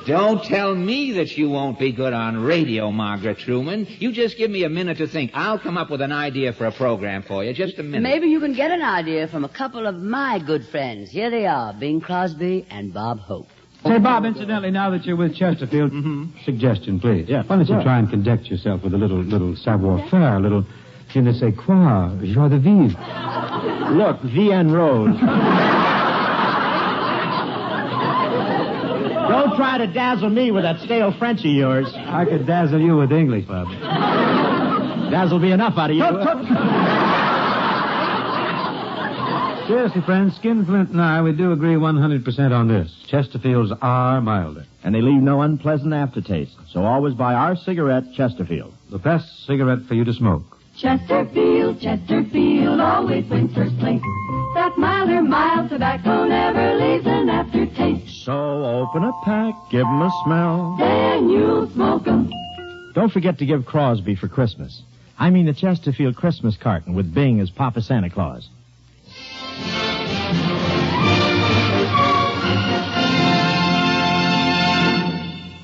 don't tell me that you won't be good on radio, Margaret Truman. You just give me a minute to think. I'll come up with an idea for a program for you. Just a minute.
Maybe you can get an idea from a couple of my good friends. Here they are, Bing Crosby and Bob Hope.
Say, Bob, incidentally, now that you're with Chesterfield, suggestion, please. Yeah, why don't you try and conduct yourself with a little savoir-faire, a little je ne sais quoi, joie de vivre. Look, Vienne Rose. Don't try to dazzle me with that stale French of yours. I could dazzle you with English, Bob. Dazzle be enough out of you. Seriously, friends, Skinflint and I, we do agree 100% on this. Chesterfields are milder.
And they leave no unpleasant aftertaste. So always buy our cigarette, Chesterfield.
The best cigarette for you to smoke.
Chesterfield, Chesterfield always wins first place. That milder, mild tobacco never leaves an aftertaste.
So open a pack, give 'em a smell.
Then you'll smoke 'em.
Don't forget to give Crosby for Christmas. I mean the Chesterfield Christmas carton with Bing as Papa Santa Claus.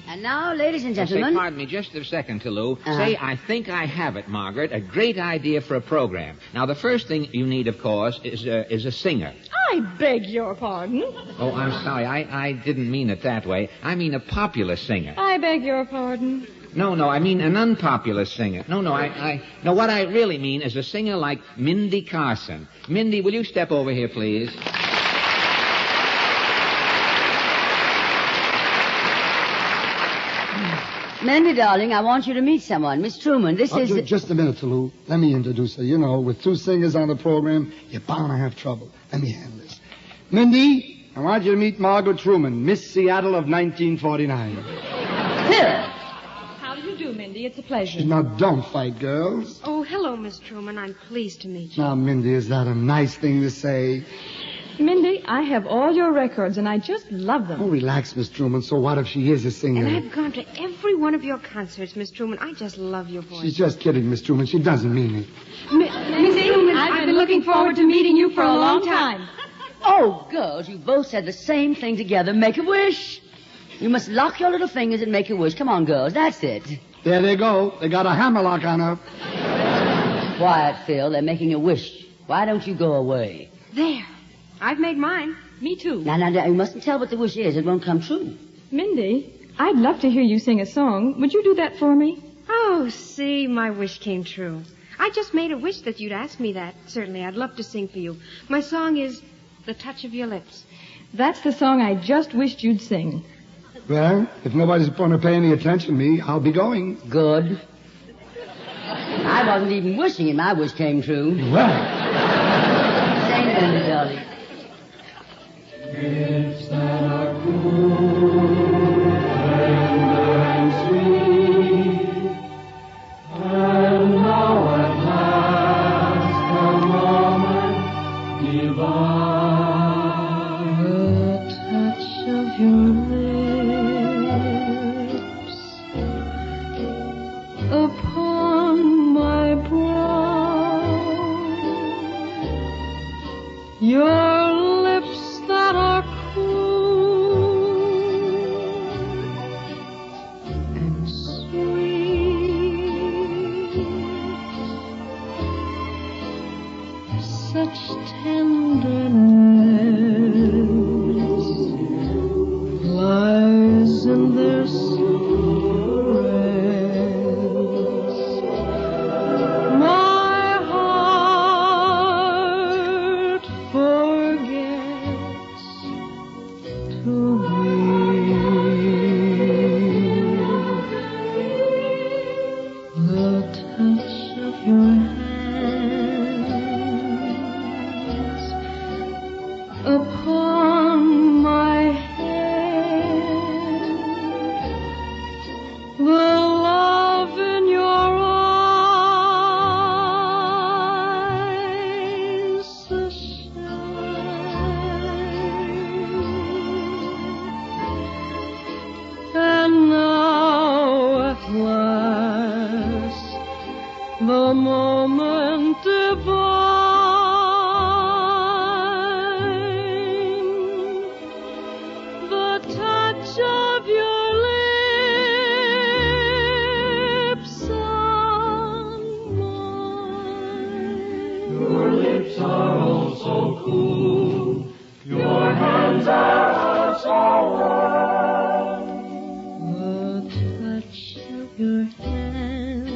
And now, ladies and gentlemen...
Say, pardon me just a second, Toulouse. Say, I think I have it, Margaret. A great idea for a program. Now, the first thing you need, of course, is a singer.
I beg your pardon.
Oh, I'm sorry. I didn't mean it that way. I mean a popular singer.
I beg your pardon.
No, I mean an unpopular singer. No, what I really mean is a singer like Mindy Carson. Mindy, will you step over here, please?
Mindy, darling, I want you to meet someone. Miss Truman, this is...
Just a minute, Toulouse. Let me introduce her. You know, with two singers on the program, you're bound to have trouble. Let me handle this. Mindy, I want you to meet Margaret Truman, Miss Seattle of 1949.
How do you do, Mindy? It's a pleasure.
Now, don't fight, girls.
Oh, hello, Miss Truman. I'm pleased to meet you.
Now, Mindy, is that a nice thing to say?
Mindy, I have all your records, and I just love them.
Oh, relax, Miss Truman. So what if she is a singer?
And I've gone to every one of your concerts, Miss Truman. I just love your voice.
She's just kidding, Miss Truman. She doesn't mean it.
Miss Truman, I've been looking forward to meeting you for a long time.
Oh, girls, you both said the same thing together. Make a wish. You must lock your little fingers and make a wish. Come on, girls. That's it.
There they go. They got a hammerlock on her.
Quiet, Phil. They're making a wish. Why don't you go away?
There. I've made mine.
Me too.
Now, you mustn't tell what the wish is. It won't come true.
Mindy, I'd love to hear you sing a song. Would you do that for me?
Oh, see, my wish came true. I just made a wish that you'd ask me that. Certainly, I'd love to sing for you. My song is The Touch of Your Lips.
That's the song I just wished you'd sing.
Well, if nobody's going to pay any attention to me, I'll be going.
Good. I wasn't even wishing it. My wish came true.
Well.
Sing, Mindy, darling.
Lips that are cool, tender and sweet, and now at last the moment divine.
upon my head. The love in your eyes, the and now at last the moment divine, the touch of your lips on mine.
Your lips are oh so cool, your hands are oh so warm.
The touch of your hands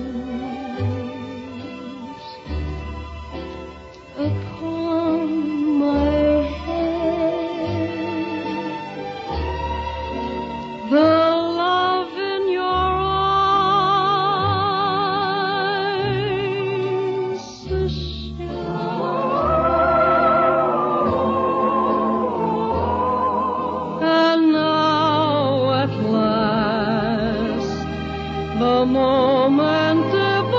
upon my head, the love in your eyes, the and now at last the moment divine,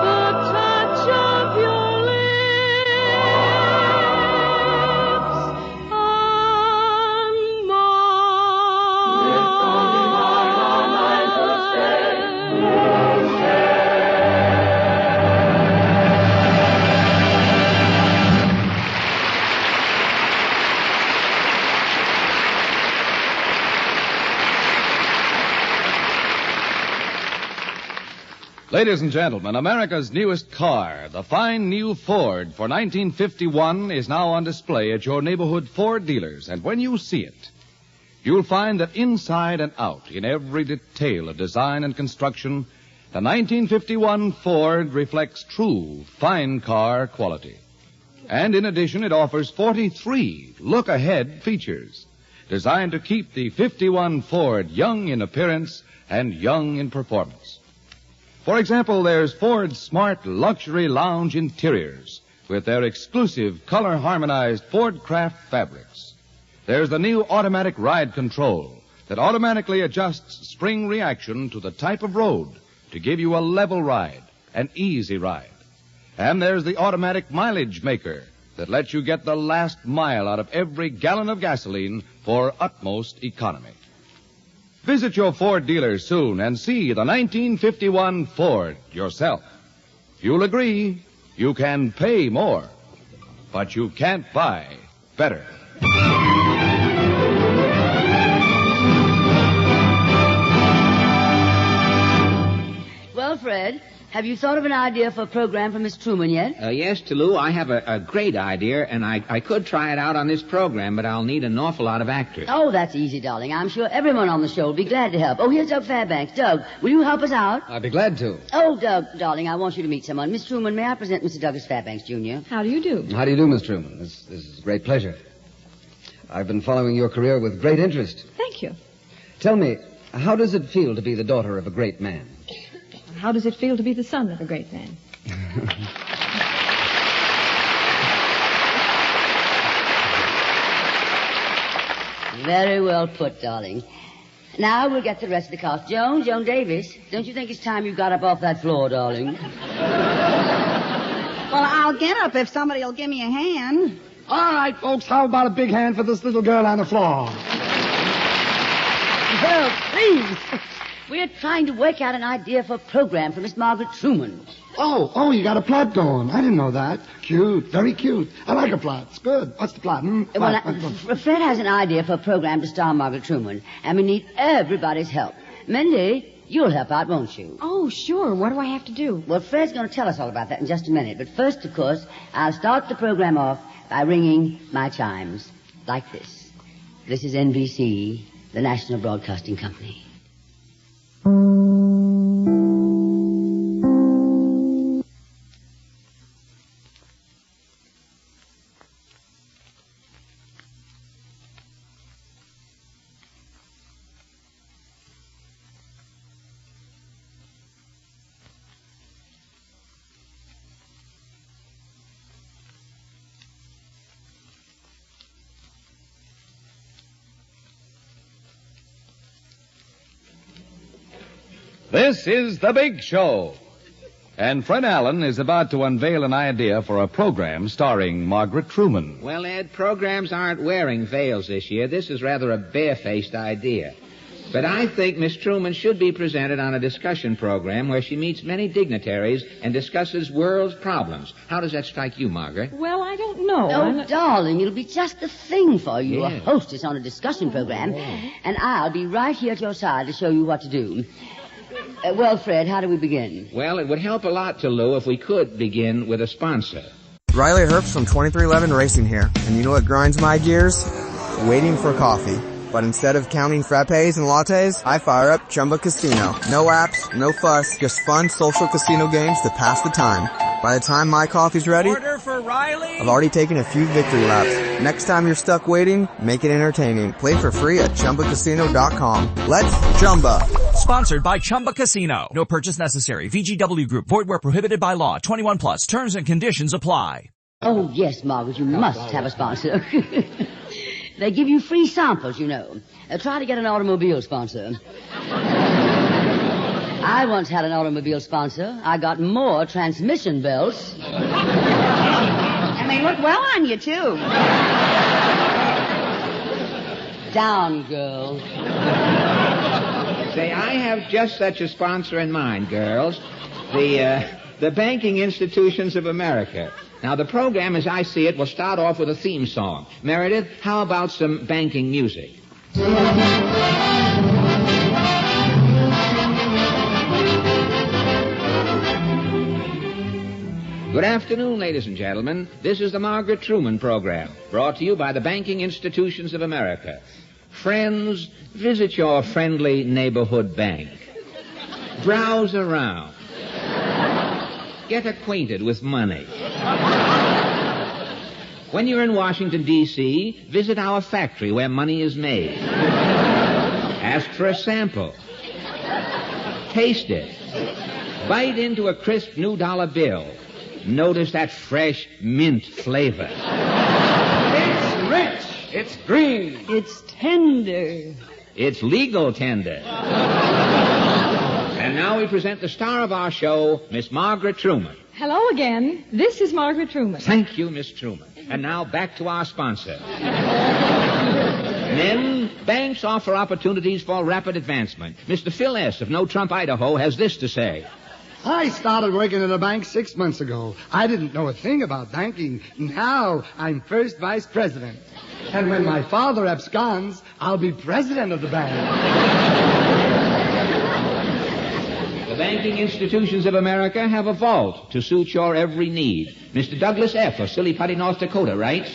the touch of your lips on
Ladies and gentlemen, America's newest car, the fine new Ford for 1951, is now on display at your neighborhood Ford dealers. And when you see it, you'll find that inside and out, in every detail of design and construction, the 1951 Ford reflects true fine car quality. And in addition, it offers 43 look-ahead features designed to keep the 51 Ford young in appearance and young in performance. For example, there's Ford's smart luxury lounge interiors with their exclusive color-harmonized Ford Craft fabrics. There's the new automatic ride control that automatically adjusts spring reaction to the type of road to give you a level ride, an easy ride. And there's the automatic mileage maker that lets you get the last mile out of every gallon of gasoline for utmost economy. Visit your Ford dealer soon and see the 1951 Ford yourself. You'll agree you can pay more, but you can't buy better.
Well, Fred, have you thought of an idea for a program for Miss Truman yet?
Yes, Toulouse, I have a great idea, and I could try it out on this program, but I'll need an awful lot of actors.
Oh, that's easy, darling. I'm sure everyone on the show will be glad to help. Oh, here's Doug Fairbanks. Doug, will you help us out?
I'd be glad to.
Oh, Doug, darling, I want you to meet someone. Miss Truman, may I present Mr. Douglas Fairbanks, Jr.?
How do you do?
How do you do, Miss Truman? This is a great pleasure. I've been following your career with great interest.
Thank you.
Tell me, how does it feel to be the daughter of a great man?
How does it feel to be the son of a great man?
Very well put, darling. Now we'll get the rest of the cast. Joan Davis, don't you think it's time you got up off that floor, darling?
Well, I'll get up if somebody will give me a hand.
All right, folks, how about a big hand for this little girl on the floor?
Well, please. We're trying to work out an idea for a program for Miss Margaret Truman.
Oh, you got a plot going. I didn't know that. Cute, very cute. I like a plot. It's good. What's the plot?
Fred has an idea for a program to star Margaret Truman, and we need everybody's help. Mindy, you'll help out, won't you?
Oh, sure. What do I have to do?
Well, Fred's going to tell us all about that in just a minute. But first, of course, I'll start the program off by ringing my chimes. Like this. This is NBC, the National Broadcasting Company.
This is The Big Show. And Fred Allen is about to unveil an idea for a program starring Margaret Truman.
Well, Ed, programs aren't wearing veils this year. This is rather a barefaced idea. But I think Miss Truman should be presented on a discussion program where she meets many dignitaries and discusses world's problems. How does that strike you, Margaret?
Well, I don't know.
Oh, darling, it'll be just the thing for you,
Yes.
a hostess on a discussion program, and I'll be right here at your side to show you what to do. Well, Fred, how do we begin?
Well, it would help a lot to Lou if we could begin with a sponsor.
Riley Herbst from 2311 Racing here, and you know what grinds my gears? Waiting for coffee. But instead of counting frappes and lattes, I fire up Chumba Casino. No apps, no fuss, just fun social casino games to pass the time. By the time my coffee's ready,
Order for Riley.
I've already taken a few victory laps. Next time you're stuck waiting, make it entertaining. Play for free at ChumbaCasino.com. Let's Chumba.
Sponsored by Chumba Casino. No purchase necessary. VGW Group. Void where prohibited by law. 21 plus. Terms and conditions apply.
Oh, yes, Margaret, you must have a sponsor. They give you free samples, you know. Try to get an automobile sponsor. I once had an automobile sponsor. I got more transmission belts.
And they look well on you, too.
Down, girl.
Say, I have just such a sponsor in mind, girls. The Banking Institutions of America. Now, the program, as I see it, will start off with a theme song. Meredith, how about some banking music? Good afternoon, ladies and gentlemen. This is the Margaret Truman program, brought to you by the Banking Institutions of America. Friends, visit your friendly neighborhood bank. Browse around. Get acquainted with money. When you're in Washington, D.C., visit our factory where money is made. Ask for a sample. Taste it. Bite into a crisp new dollar bill. Notice that fresh mint flavor.
It's rich. It's green.
It's tender.
It's legal tender. And now we present the star of our show, Miss Margaret Truman.
Hello again. This is Margaret Truman.
Thank you, Miss Truman. And now back to our sponsor. Men, banks offer opportunities for rapid advancement. Mr. Phil S. of No Trump, Idaho, has this to say.
I started working at a bank 6 months ago. I didn't know a thing about banking. Now I'm first vice president. And when my father absconds, I'll be president of the bank.
The Banking Institutions of America have a vault to suit your every need. Mr. Douglas F. of Silly Putty, North Dakota, writes,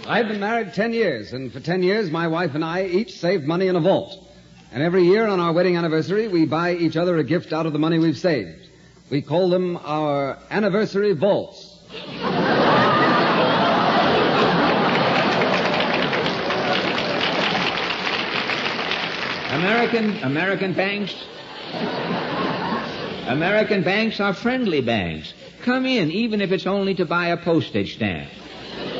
I've been married 10 years, and for 10 years, my wife and I each saved money in a vault. And every year on our wedding anniversary, we buy each other a gift out of the money we've saved. We call them our anniversary vaults.
American banks are friendly banks. Come in, even if it's only to buy a postage stamp.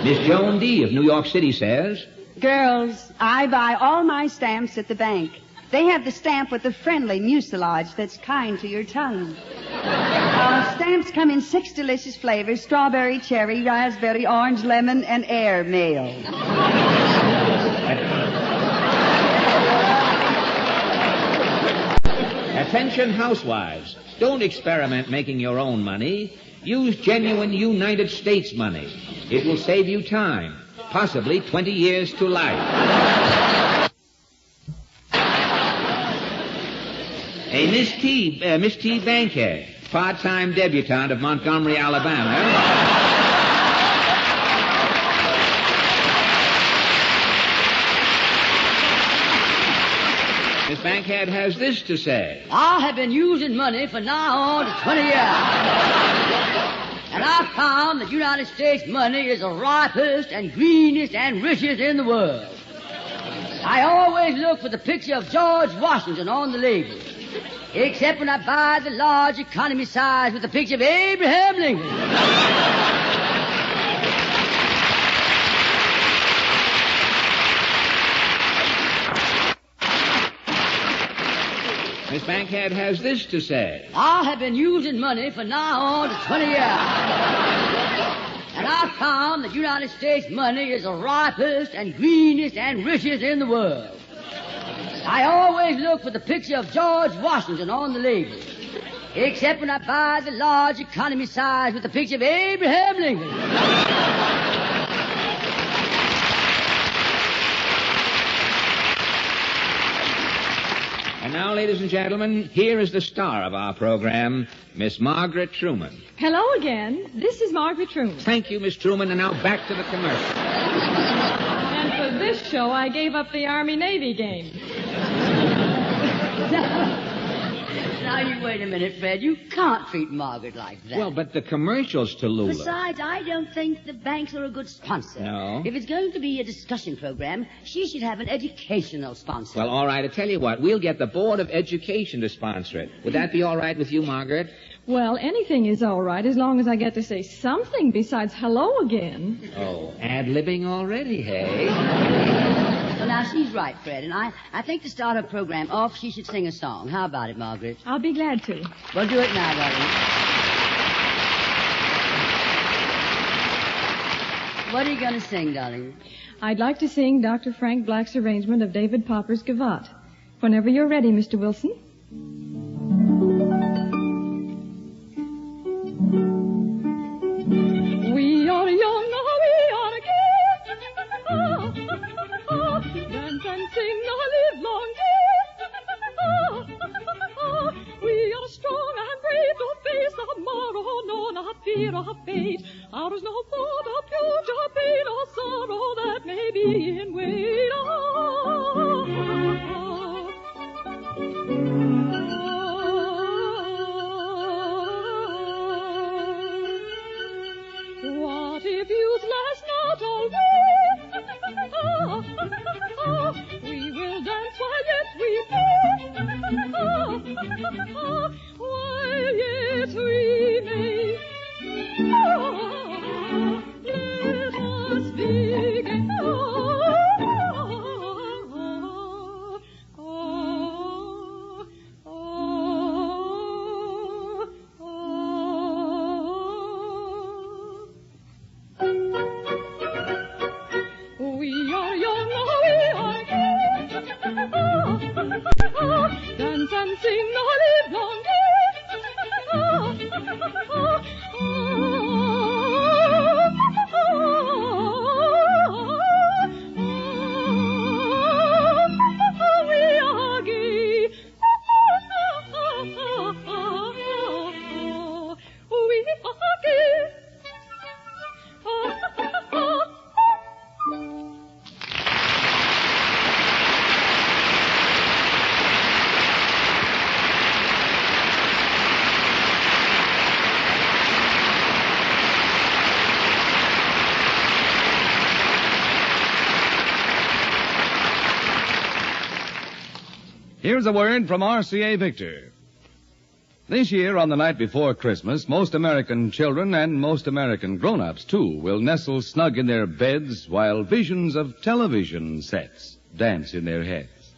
Miss Joan D. of New York City says,
Girls, I buy all my stamps at the bank. They have the stamp with the friendly mucilage that's kind to your tongue. Stamps come in 6 delicious flavors: strawberry, cherry, raspberry, orange, lemon, and air mail.
Attention housewives, don't experiment making your own money. Use genuine United States money. It will save you time, possibly 20 years to life. A Miss T. Bankhead, part-time debutante of Montgomery, Alabama. Miss Bankhead has this to say.
I have been using money for now on to 20 years. And I found that United States money is the ripest and greenest and richest in the world. I always look for the picture of George Washington on the label, except when I buy the large economy size with the picture of Abraham Lincoln.
Miss Bankhead has this to say.
I have been using money for now on to 20 years. And I found that United States money is the ripest and greenest and richest in the world. I always look for the picture of George Washington on the label, except when I buy the large economy size with the picture of Abraham Lincoln.
And now, ladies and gentlemen, here is the star of our program, Miss Margaret Truman.
Hello again. This is Margaret Truman.
Thank you, Miss Truman, and now back to the commercial.
And for this show, I gave up the Army-Navy game.
Now, you wait a minute, Fred. You can't treat Margaret like that.
Well, but the commercial's Tallulah.
Besides, I don't think the banks are a good sponsor.
No?
If it's going to be a discussion program, she should have an educational sponsor.
Well, all right, I tell you what. We'll get the Board of Education to sponsor it. Would that be all right with you, Margaret?
Well, anything is all right as long as I get to say something besides hello again.
Oh, ad-libbing already, hey?
Well, now, she's right, Fred, and I think to start her program off, she should sing a song. How about it, Margaret?
I'll be glad to.
Well, do it now, darling. What are you going to sing, darling?
I'd like to sing Dr. Frank Black's arrangement of David Popper's Gavotte. Whenever you're ready, Mr. Wilson. We are young, we are gay. Dance and sing a livelong day. We are strong and brave to face the morrow, no, not fear of fate. Ours no for the future pain or sorrow that may be in wait. What if youth last not always? We will dance while yet we may. While yet we may. Let us begin. We are young, we are gay. Dance and sing the livelong day. We are gay. We are gay.
Here's a word from RCA Victor. This year, on the night before Christmas, most American children and most American grown-ups, too, will nestle snug in their beds while visions of television sets dance in their heads.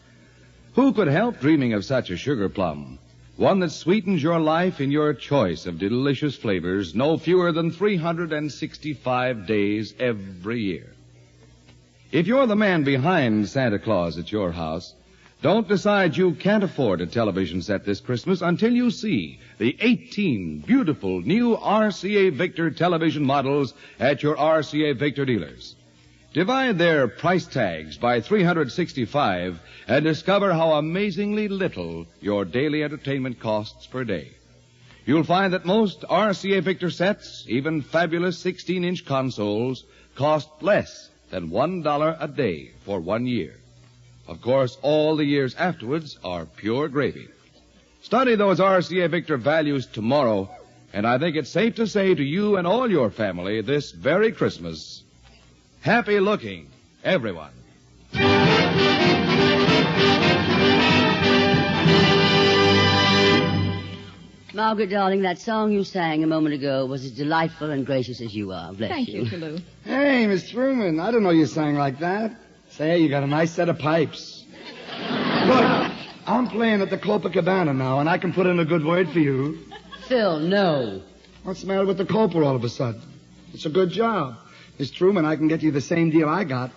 Who could help dreaming of such a sugar plum? One that sweetens your life in your choice of delicious flavors no fewer than 365 days every year. If you're the man behind Santa Claus at your house, don't decide you can't afford a television set this Christmas until you see the 18 beautiful new RCA Victor television models at your RCA Victor dealers. Divide their price tags by 365 and discover how amazingly little your daily entertainment costs per day. You'll find that most RCA Victor sets, even fabulous 16-inch consoles, cost less than $1 a day for 1 year. Of course, all the years afterwards are pure gravy. Study those RCA Victor values tomorrow, and I think it's safe to say to you and all your family this very Christmas, happy looking, everyone.
Margaret, darling, that song you sang a moment ago was as delightful and gracious as you are. Bless
Thank
you.
you, Toulouse.
Hey, Miss Truman, I didn't know you sang like that. Say, you got a nice set of pipes. Look, I'm playing at the Copacabana now, and I can put in a good word for you.
Phil, no.
What's the matter with the Copa all of a sudden? It's a good job. Miss Truman, I can get you the same deal I got.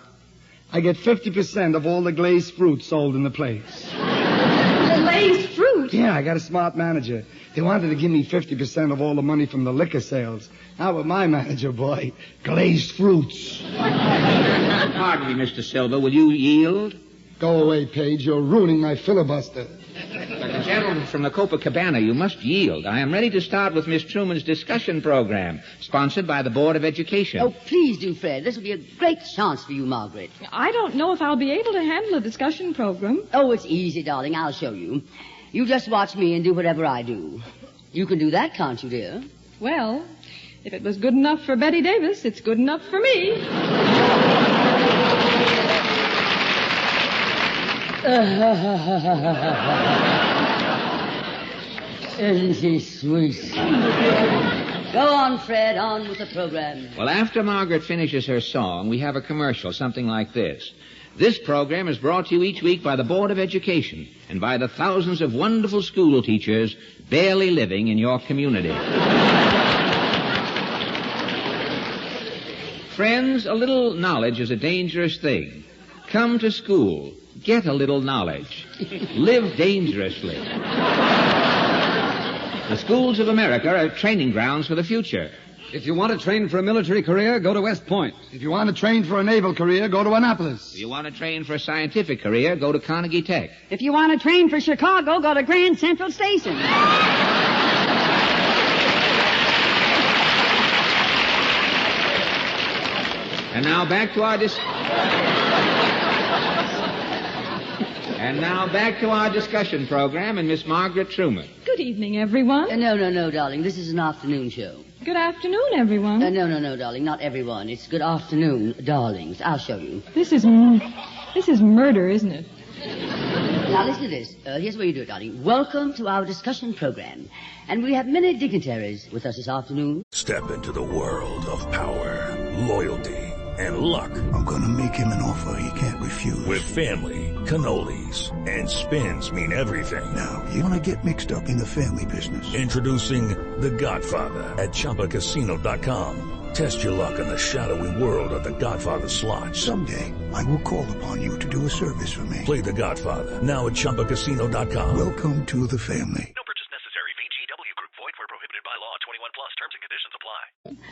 I get 50% of all the glazed fruit sold in the place.
Glazed fruit?
Yeah, I got a smart manager. They wanted to give me 50% of all the money from the liquor sales. Now with my manager, boy, glazed fruits.
Pardon me, Mr. Silver. Will you yield?
Go away, Page. You're ruining my filibuster.
But the gentleman from the Copacabana, you must yield. I am ready to start with Miss Truman's discussion program, sponsored by the Board of Education.
Oh, please do, Fred. This will be a great chance for you, Margaret.
I don't know if I'll be able to handle a discussion program.
Oh, it's easy, darling. I'll show you. You just watch me and do whatever I do. You can do that, can't you, dear?
Well, if it was good enough for Betty Davis, it's good enough for me.
Isn't she sweet? Go on, Fred, on with the program.
Well, after Margaret finishes her song, we have a commercial, something like this. This program is brought to you each week by the Board of Education and by the thousands of wonderful school teachers barely living in your community. Friends, a little knowledge is a dangerous thing. Come to school. Get a little knowledge. Live dangerously. The schools of America are training grounds for the future.
If you want to train for a military career, go to West Point.
If you want to train for a naval career, go to Annapolis.
If you want to train for a scientific career, go to Carnegie Tech.
If you want to train for Chicago, go to Grand Central Station.
And now back to our discussion program and Miss Margaret Truman.
Good evening, everyone.
No, darling. This is an afternoon show.
Good afternoon, everyone.
No, darling. Not everyone. It's good afternoon, darlings. I'll show you.
This is murder, isn't it?
Now, listen to this. Here's what you do, darling. Welcome to our discussion program. And we have many dignitaries with us this afternoon.
Step into the world of power, loyalty, and luck.
I'm gonna make him an offer he can't refuse.
With family, cannolis, and spins mean everything.
Now, you wanna get mixed up in the family business.
Introducing The Godfather at ChumbaCasino.com. Test your luck in the shadowy world of The Godfather slot.
Someday, I will call upon you to do a service for me.
Play The Godfather now at ChumbaCasino.com.
Welcome to the family.
No purchase necessary. VGW Group. Void where prohibited by law. 21 plus. Terms and conditions apply.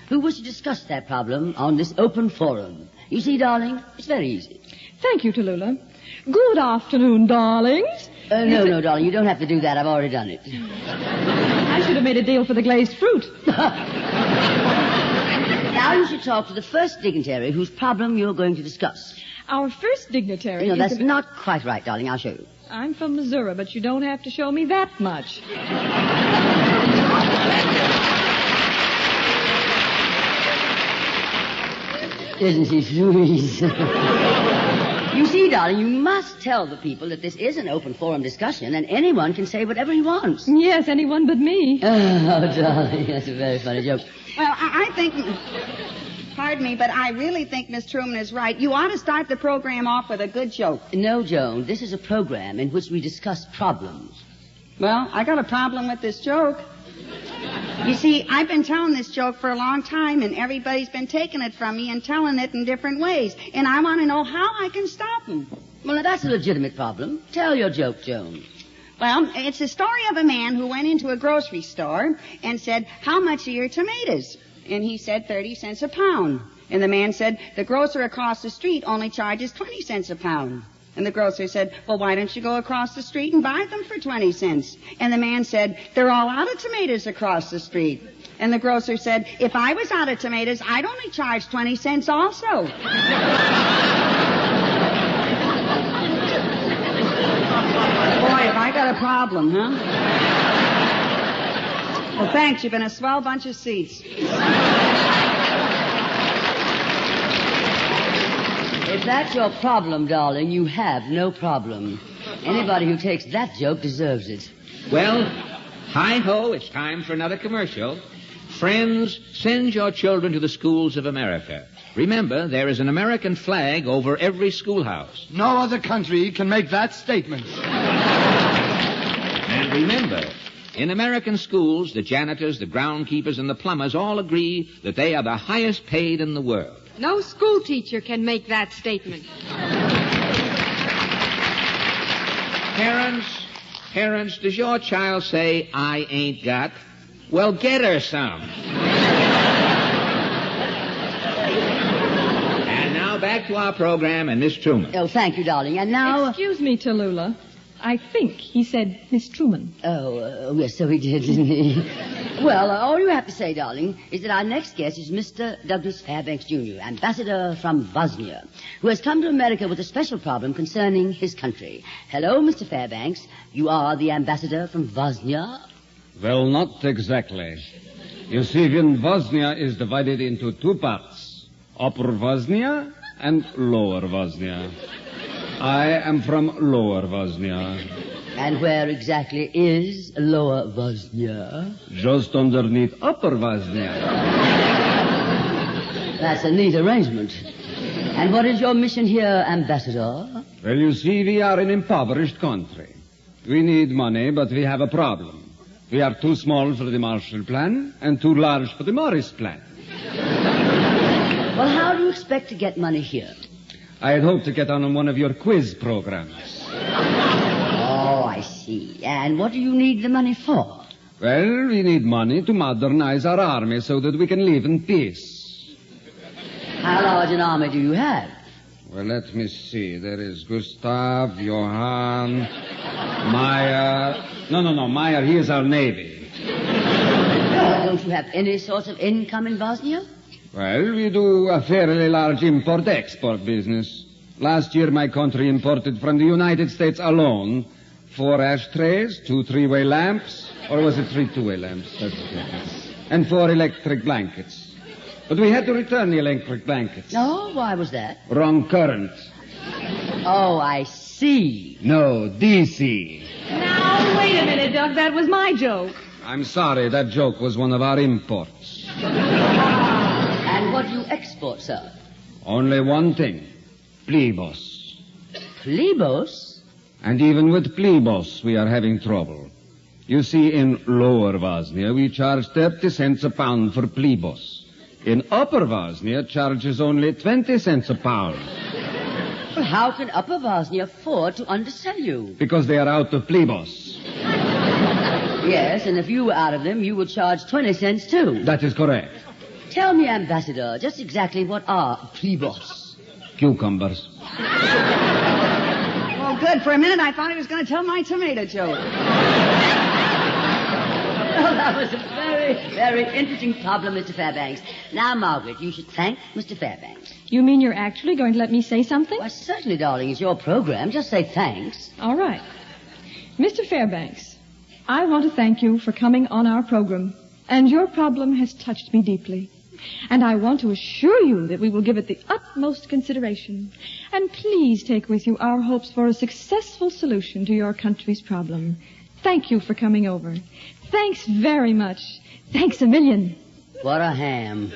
Who wish to discuss that problem on this open forum? You see, darling, it's very easy.
Thank you, Tallulah. Good afternoon, darlings.
No, darling, you don't have to do that. I've already done it.
I should have made a deal for the glazed fruit.
Now you should talk to the first dignitary whose problem you're going to discuss.
Our first dignitary...
No, that's not quite right, darling. I'll show you.
I'm from Missouri, but you don't have to show me that much.
Isn't she sweet? You see, darling, you must tell the people that this is an open forum discussion and anyone can say whatever he wants.
Yes, anyone but me.
Oh, darling, that's a very funny joke.
Well, I think... Pardon me, but I really think Miss Truman is right. You ought to start the program off with a good joke.
No, Joan, this is a program in which we discuss problems.
Well, I got a problem with this joke. You see, I've been telling this joke for a long time, and everybody's been taking it from me and telling it in different ways. And I want to know how I can stop them.
Well, now, that's a legitimate problem. Tell your joke, Joan.
Well, it's the story of a man who went into a grocery store and said, "How much are your tomatoes?" And he said 30 cents a pound. And the man said, "The grocer across the street only charges 20 cents a pound." And the grocer said, "Well, why don't you go across the street and buy them for 20 cents? And the man said, "They're all out of tomatoes across the street." And the grocer said, "If I was out of tomatoes, I'd only charge 20 cents also." Boy, have I got a problem, huh? Well, thanks. You've been a swell bunch of seats.
If that's your problem, darling, you have no problem. Anybody who takes that joke deserves it.
Well, hi-ho, it's time for another commercial. Friends, send your children to the schools of America. Remember, there is an American flag over every schoolhouse.
No other country can make that statement.
And remember, in American schools, the janitors, the groundkeepers, and the plumbers all agree that they are the highest paid in the world.
No school teacher can make that statement.
Parents, does your child say, I ain't got? Well, get her some. And now back to our program and Miss Truman.
Oh, thank you, darling. And now...
Excuse me, Tallulah. I think he said Miss Truman.
Oh, yes, so he did, didn't he? Well, all you have to say, darling, is that our next guest is Mr. Douglas Fairbanks, Jr., ambassador from Bosnia, who has come to America with a special problem concerning his country. Hello, Mr. Fairbanks. You are the ambassador from Bosnia?
Well, not exactly. You see, Bosnia is divided into two parts, Upper Bosnia and Lower Bosnia. I am from Lower Bosnia.
And where exactly is Lower Bosnia?
Just underneath Upper Bosnia.
That's a neat arrangement. And what is your mission here, Ambassador?
Well, you see, we are an impoverished country. We need money, but we have a problem. We are too small for the Marshall Plan and too large for the Morris Plan.
Well, how do you expect to get money here?
I had hoped to get on one of your quiz programs.
Oh, I see. And what do you need the money for?
Well, we need money to modernize our army so that we can live in peace.
How large an army do you have?
Well, let me see. There is Gustav, Johann, Meyer. No, Meyer, he is our Navy.
Don't you have any sort of income in Bosnia?
Well, we do a fairly large import-export business. Last year, my country imported from the United States alone 4 ashtrays, 2 3-way lamps, or was it 3 2-way lamps? And 4 electric blankets. But we had to return the electric blankets.
Oh, why was that?
Wrong current.
Oh, I see.
No, DC.
Now, wait a minute, Doug. That was my joke.
I'm sorry, that joke was one of our imports.
And what do you export, sir?
Only one thing. Plebos.
Plebos?
And even with plebos, we are having trouble. You see, in Lower Bosnia, we charge 30 cents a pound for plebos. In Upper Bosnia, charges only 20 cents a pound.
Well, how can Upper Bosnia afford to undersell you?
Because they are out of plebos.
Yes, and if you were out of them, you would charge 20 cents, too.
That is correct.
Tell me, Ambassador, just exactly what are plebos?
Cucumbers.
Well, good. For a minute, I thought he was going to tell my tomato joke.
Well, that was a very, very interesting problem, Mr. Fairbanks. Now, Margaret, you should thank Mr. Fairbanks.
You mean you're actually going to let me say something?
Why, certainly, darling. It's your program. Just say thanks.
All right. Mr. Fairbanks, I want to thank you for coming on our program. And your problem has touched me deeply. And I want to assure you that we will give it the utmost consideration. And please take with you our hopes for a successful solution to your country's problem. Thank you for coming over. Thanks very much. Thanks a million.
What a ham.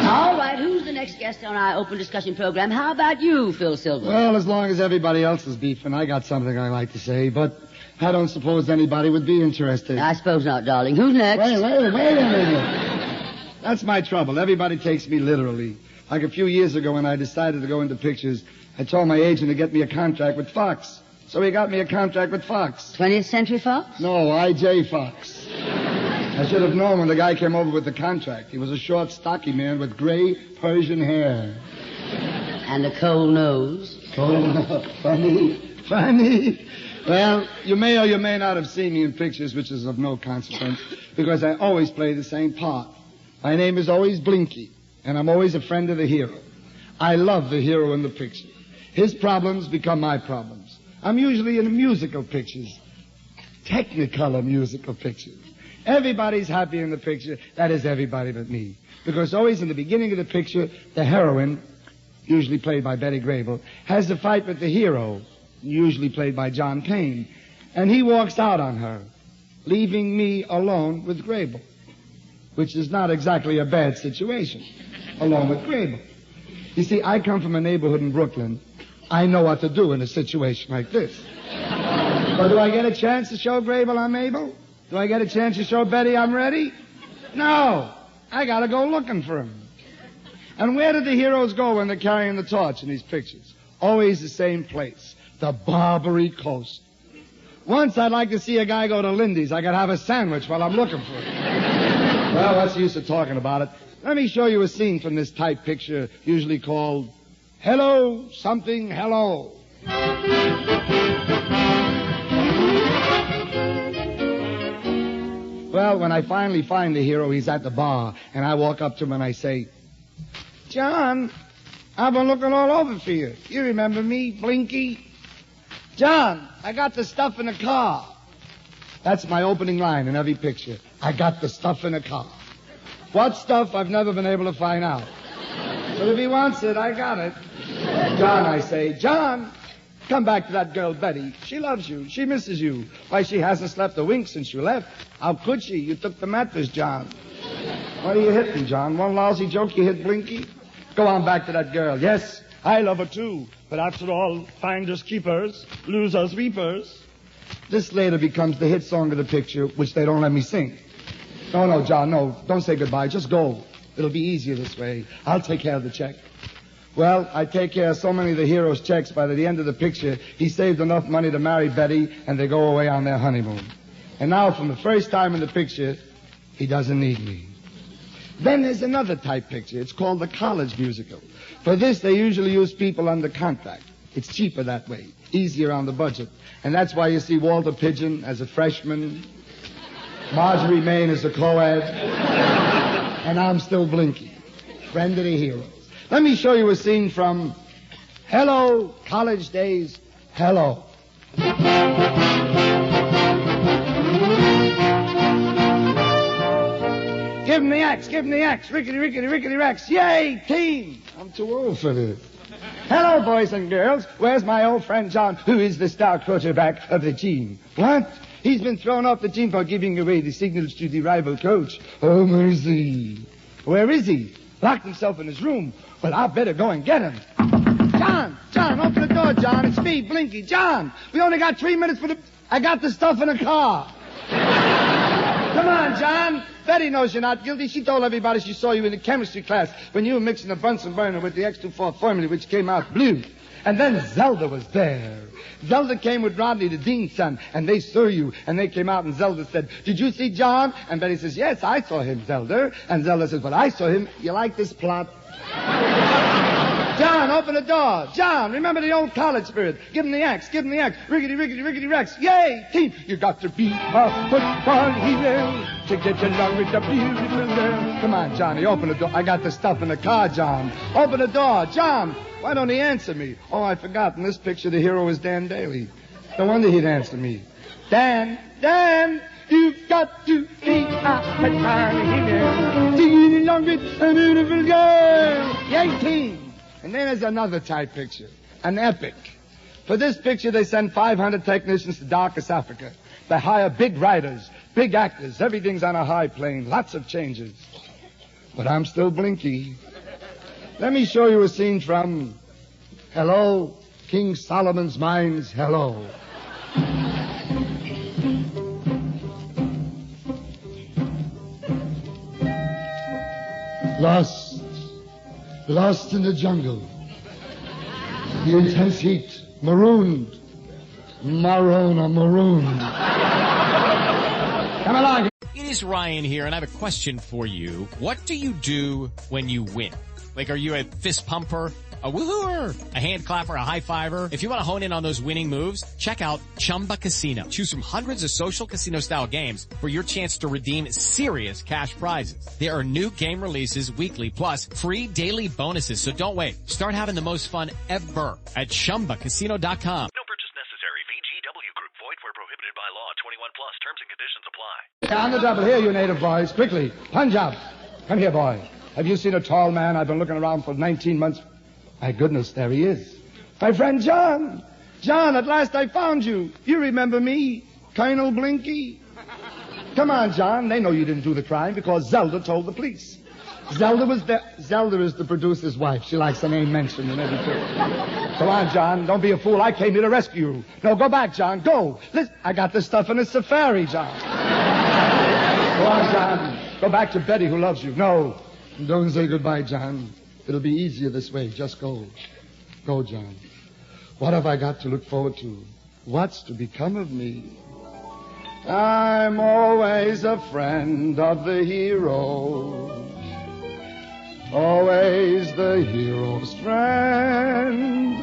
All right, who's the next guest on our open discussion program? How about you, Phil Silver?
Well, as long as everybody else is beefing, I got something I like to say, but I don't suppose anybody would be interested.
I suppose not, darling. Who's next?
Wait a minute. That's my trouble. Everybody takes me literally. Like a few years ago when I decided to go into pictures, I told my agent to get me a contract with Fox. So he got me a contract with Fox.
20th Century Fox?
No, I.J. Fox. I should have known when the guy came over with the contract. He was a short, stocky man with gray Persian hair.
And a cold nose.
Cold nose. Funny. Well, you may or you may not have seen me in pictures, which is of no consequence, because I always play the same part. My name is always Blinky, and I'm always a friend of the hero. I love the hero in the picture. His problems become my problems. I'm usually in musical pictures, Technicolor musical pictures. Everybody's happy in the picture. That is everybody but me. Because always in the beginning of the picture, the heroine, usually played by Betty Grable, has a fight with the hero, usually played by John Payne. And he walks out on her, leaving me alone with Grable, which is not exactly a bad situation, alone with Grable. You see, I come from a neighborhood in Brooklyn. I know what to do in a situation like this. But do I get a chance to show Grable I'm able? Do I get a chance to show Betty I'm ready? No. I gotta go looking for him. And where did the heroes go when they're carrying the torch in these pictures? Always the same place. The Barbary Coast. Once I'd like to see a guy go to Lindy's. I could have a sandwich while I'm looking for him. Well, what's the use of talking about it? Let me show you a scene from this type picture, usually called Hello, Something, Hello. Well, when I finally find the hero, he's at the bar, and I walk up to him and I say, John, I've been looking all over for you. You remember me, Blinky? John, I got the stuff in the car. That's my opening line in every picture. I got the stuff in the car. What stuff, I've never been able to find out. But if he wants it, I got it. John, I say, John, come back to that girl, Betty. She loves you. She misses you. Why, she hasn't slept a wink since you left. How could she? You took the mattress, John. What are you hitting, John? One lousy joke you hit Blinky? Go on back to that girl. Yes, I love her too. But after all, finders keepers, losers reapers. This later becomes the hit song of the picture, which they don't let me sing. No, John, no. Don't say goodbye. Just go. It'll be easier this way. I'll take care of the check. Well, I take care of so many of the hero's checks, by the end of the picture, he saved enough money to marry Betty, and they go away on their honeymoon. And now, from the first time in the picture, he doesn't need me. Then there's another type picture. It's called the college musical. For this, they usually use people under contract. It's cheaper that way, easier on the budget. And that's why you see Walter Pidgeon as a freshman, Marjorie Main as a co-ed, and I'm still Blinky, friend of the heroes. Let me show you a scene from Hello, College Days, Hello. Give him the axe, rickety, rickety, rickety, rex. Yay, team! I'm too old for this. Hello, boys and girls. Where's my old friend John, who is the star quarterback of the team? What? He's been thrown off the team for giving away the signals to the rival coach. Oh, mercy. Where is he? Locked himself in his room. Well, I better go and get him. John, open the door, John. It's me, Blinky. John, we only got 3 minutes for the... I got the stuff in the car. Come on, John. Betty knows you're not guilty. She told everybody she saw you in the chemistry class when you were mixing the Bunsen burner with the X24 formula, which came out blue. And then Zelda was there. Zelda came with Rodney, the dean's son, and they saw you. And they came out, and Zelda said, did you see John? And Betty says, yes, I saw him, Zelda. And Zelda says, well, I saw him. You like this plot? John, open the door. John, remember the old college spirit. Give him the axe. Rickety, rickety, rickety, rex. Yay, team. You got to be a football hero to get along with the beautiful girl. Come on, Johnny, open the door. I got the stuff in the car, John. Open the door. John, why don't he answer me? Oh, I forgot. In this picture, the hero is Dan Daly. No wonder he'd answer me. Dan, you've got to be a football hero to get along with a beautiful girl. Yay, team. And then there's another type picture, an epic. For this picture, they send 500 technicians to darkest Africa. They hire big writers, big actors. Everything's on a high plane, lots of changes. But I'm still Blinky. Let me show you a scene from Hello, King Solomon's Mines, Hello. Lost in the jungle. The intense heat. Marooned. Marooned. Come along.
It is Ryan here, and I have a question for you. What do you do when you win? Like, are you a fist pumper, a woohooer, a hand clapper, a high fiver? If you want to hone in on those winning moves, check out Chumba Casino. Choose from hundreds of social casino-style games for your chance to redeem serious cash prizes. There are new game releases weekly, plus free daily bonuses. So don't wait. Start having the most fun ever at ChumbaCasino.com.
No purchase necessary. VGW Group. Void where prohibited by law. 21 plus. Terms and conditions apply.
On the double. Here, you native boys. Quickly. Punjab. Come here, boy. Have you seen a tall man? I've been looking around for 19 months. My goodness, there he is. My friend John. John, at last I found you. You remember me, Colonel Blinky? Come on, John. They know you didn't do the crime because Zelda told the police. Zelda was there. Zelda is the producer's wife. She likes the name mentioned and everything. Come on, John. Don't be a fool. I came here to rescue you. No, go back, John. Go. Listen, I got this stuff in a safari, John. Go on, John. Go back to Betty, who loves you. No. Don't say goodbye, John. It'll be easier this way. Just go. Go, John. What have I got to look forward to? What's to become of me? I'm always a friend of the hero. Always the hero's friend.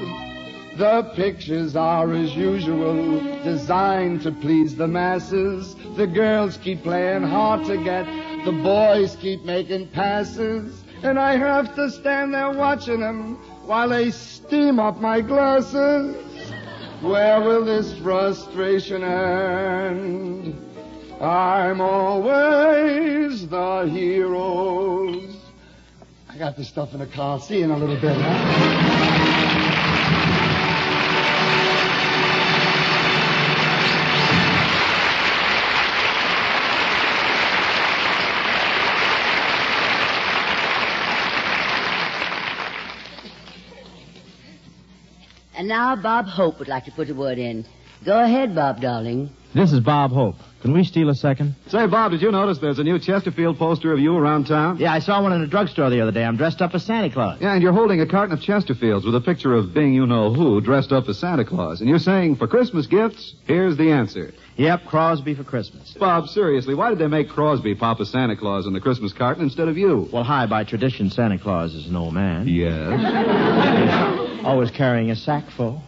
The pictures are as usual, designed to please the masses. The girls keep playing hard to get. The boys keep making passes. And I have to stand there watching them while they steam up my glasses. Where will this frustration end? I'm always the hero's. I got the stuff in the car. See you in a little bit, huh?
And now Bob Hope would like to put a word in. Go ahead, Bob, darling.
This is Bob Hope. Can we steal a second?
Say, Bob, did you notice there's a new Chesterfield poster of you around town?
Yeah, I saw one in a drugstore the other day. I'm dressed up as Santa Claus.
Yeah, and you're holding a carton of Chesterfields with a picture of Bing you-know-who dressed up as Santa Claus. And you're saying, for Christmas gifts, here's the answer.
Yep, Crosby for Christmas.
Bob, seriously, why did they make Crosby Papa Santa Claus in the Christmas carton instead of you?
Well, by tradition, Santa Claus is an old man.
Yes.
Always carrying a sack full.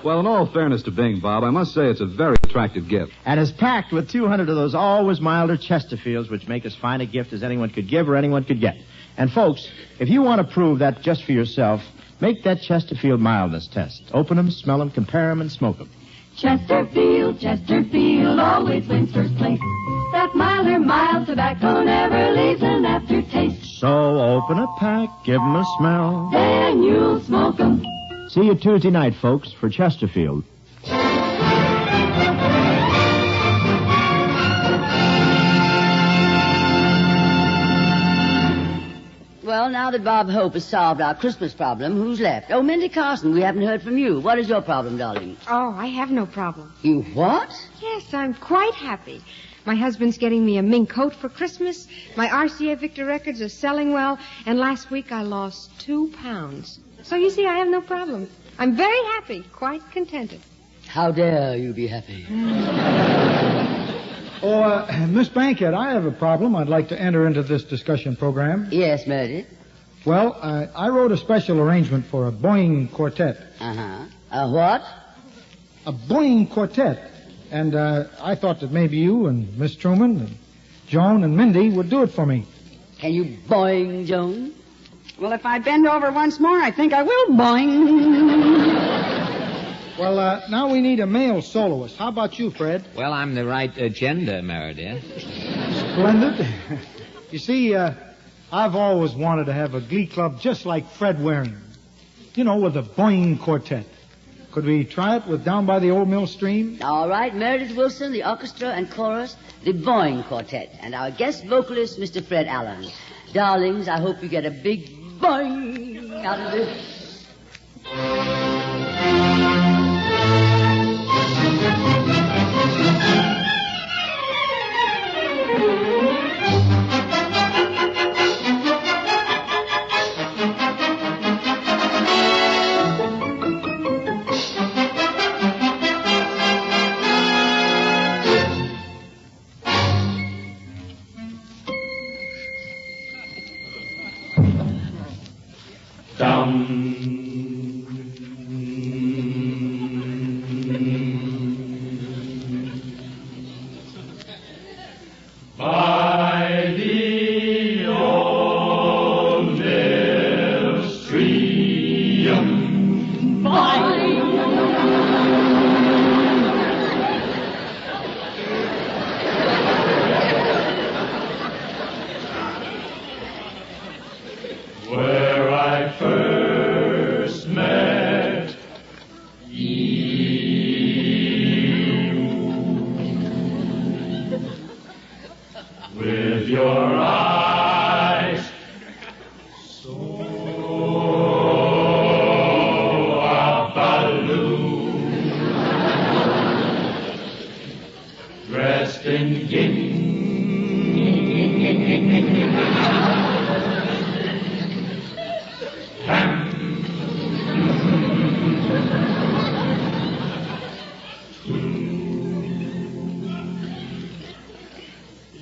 Well, in all fairness to Bing, Bob, I must say it's a very attractive gift.
And it's packed with 200 of those always milder Chesterfields, which make as fine a gift as anyone could give or anyone could get. And, folks, if you want to prove that just for yourself, make that Chesterfield mildness test. Open them, smell them, compare them, and smoke them.
Chesterfield, Chesterfield always wins first place. That milder, mild tobacco never leaves an aftertaste.
So open a pack, give them a smell.
Then you'll smoke them.
See you Tuesday night, folks, for Chesterfield.
Well, now that Bob Hope has solved our Christmas problem, who's left? Oh, Mindy Carson, we haven't heard from you. What is your problem, darling?
Oh, I have no problem.
You what?
Yes, I'm quite happy. My husband's getting me a mink coat for Christmas. My RCA Victor records are selling well. And last week I lost 2 pounds. So you see, I have no problem. I'm very happy, quite contented.
How dare you be happy?
Miss Bankhead, I have a problem I'd like to enter into this discussion program.
Yes, Meredith.
Well, I wrote a special arrangement for a Boeing quartet.
Uh-huh. A what?
A Boeing quartet. And I thought that maybe you and Miss Truman and Joan and Mindy would do it for me.
Can you boing, Joan?
Well, if I bend over once more, I think I will boing.
Well, now we need a male soloist. How about you, Fred?
Well, I'm the right gender, Meredith.
Splendid. You see, I've always wanted to have a glee club just like Fred Waring. You know, with a Boeing quartet. Could we try it with Down by the Old Mill Stream?
All right, Meredith Wilson, the orchestra and chorus, the Boeing Quartet, and our guest vocalist, Mr. Fred Allen. Darlings, I hope you get a big boing out of this.
By the old mill stream, where I first met you, with your eyes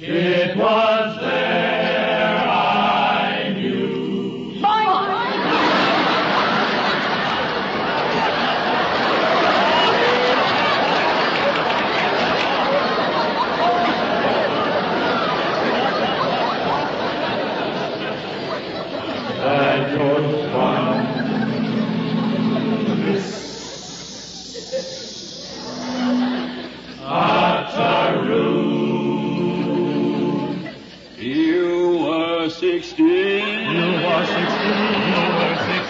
It was there I knew. That was fun. You were 16. You were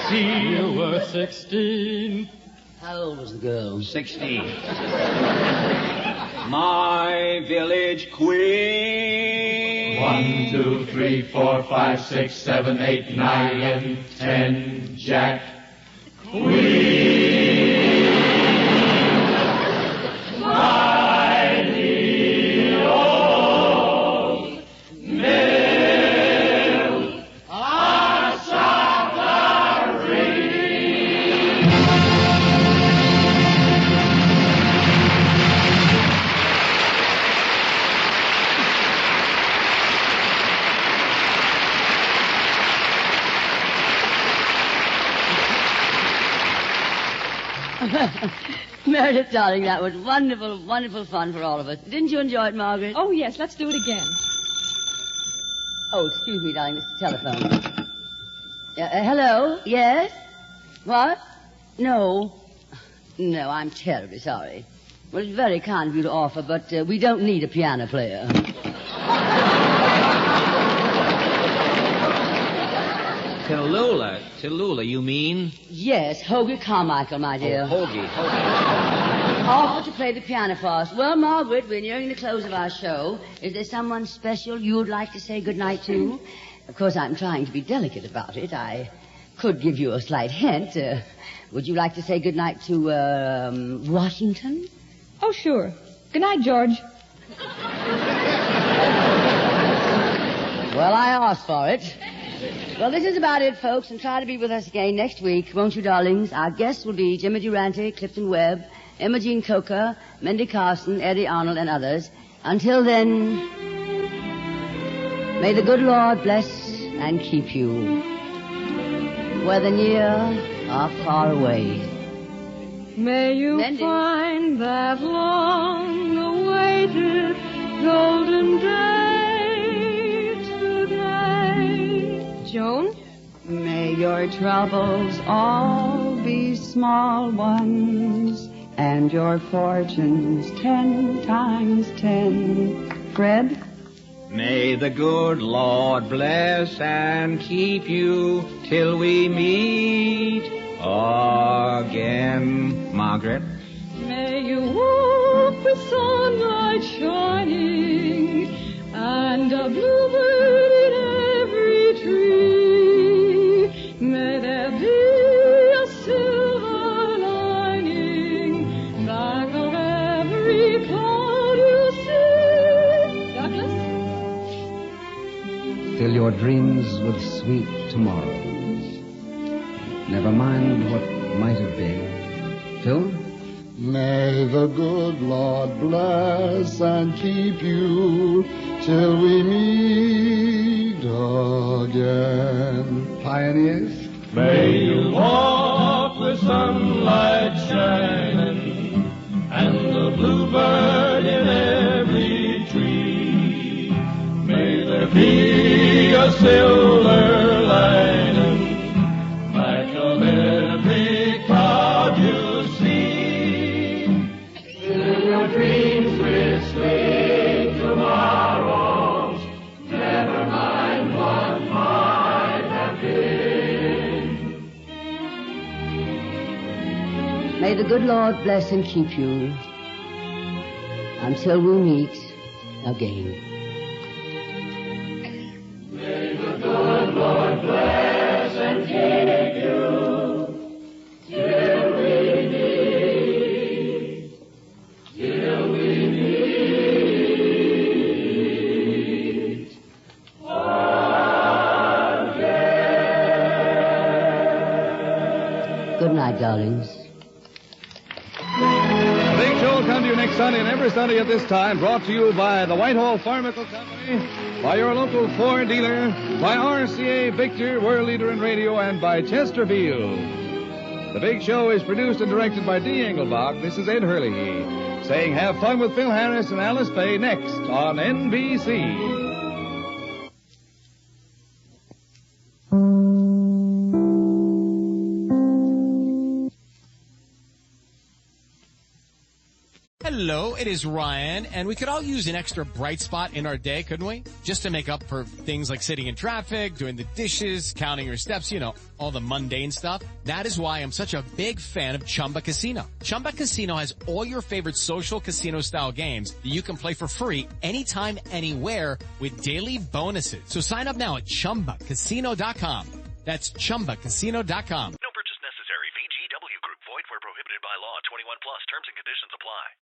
16. You were 16.
How old was the girl?
16. My village queen.
1, 2, 3, 4, 5, 6, 7, 8, 9, and 10. Jack. Queen. My dear old mill are suffering.
Meredith, darling, that was wonderful, wonderful fun for all of us. Didn't you enjoy it, Margaret?
Oh, yes, let's do it again.
Oh, excuse me, darling, this is the telephone. Hello? Yes? What? No. No, I'm terribly sorry. Well, it's very kind of you to offer, but we don't need a piano player.
Tallulah, you mean?
Yes, Hoagie Carmichael, my dear.
Oh, Hoagie.
Offered to play the piano for us. Well, Margaret, we're nearing the close of our show. Is there someone special you would like to say goodnight to? Of course, I'm trying to be delicate about it. I could give you a slight hint. Would you like to say goodnight to, Washington?
Oh, sure. Good night, George.
Well, I asked for it. Well, this is about it, folks, and try to be with us again next week, won't you, darlings? Our guests will be Jimmy Durante, Clifton Webb, Emma Jean Coker, Mindy Carson, Eddie Arnold, and others. Until then, may the good Lord bless and keep you, whether near or far away.
May you find that long-awaited golden day today. Joan?
May your troubles all be small ones, and your fortunes 10 times 10. Fred?
May the good Lord bless and keep you till we meet again. Margaret?
May you walk with sunlight shining and a bluebird in every tree. May there be a silver lining back of every cloud you see. Douglas?
Fill your dreams with sweet tomorrows. Never mind what might have been. Phil?
May the good Lord bless and keep you till we meet again. Pioneers?
May you walk with sunlight shining and the bluebird in every tree. May there be a silver lining back of every cloud you see. Fill your dreams with sweet tomorrows. Never mind what might have been.
May the good Lord bless and keep you until we meet again.
May the good Lord bless and keep you till we meet again.
Good night, darlings.
The Big Show will come to you next Sunday and every Sunday at this time, brought to you by the Whitehall Pharmaceutical Company, by your local Ford dealer, by RCA Victor, world leader in radio, and by Chesterfield. The Big Show is produced and directed by D. Engelbach. This is Ed Hurley saying have fun with Phil Harris and Alice Faye next on NBC.
Hello, it is Ryan, and we could all use an extra bright spot in our day, couldn't we? Just to make up for things like sitting in traffic, doing the dishes, counting your steps, you know, all the mundane stuff. That is why I'm such a big fan of Chumba Casino. Chumba Casino has all your favorite social casino-style games that you can play for free anytime, anywhere with daily bonuses. So sign up now at ChumbaCasino.com. That's ChumbaCasino.com.
No purchase necessary. VGW Group. Void where prohibited by law. 21 plus. Terms and conditions apply.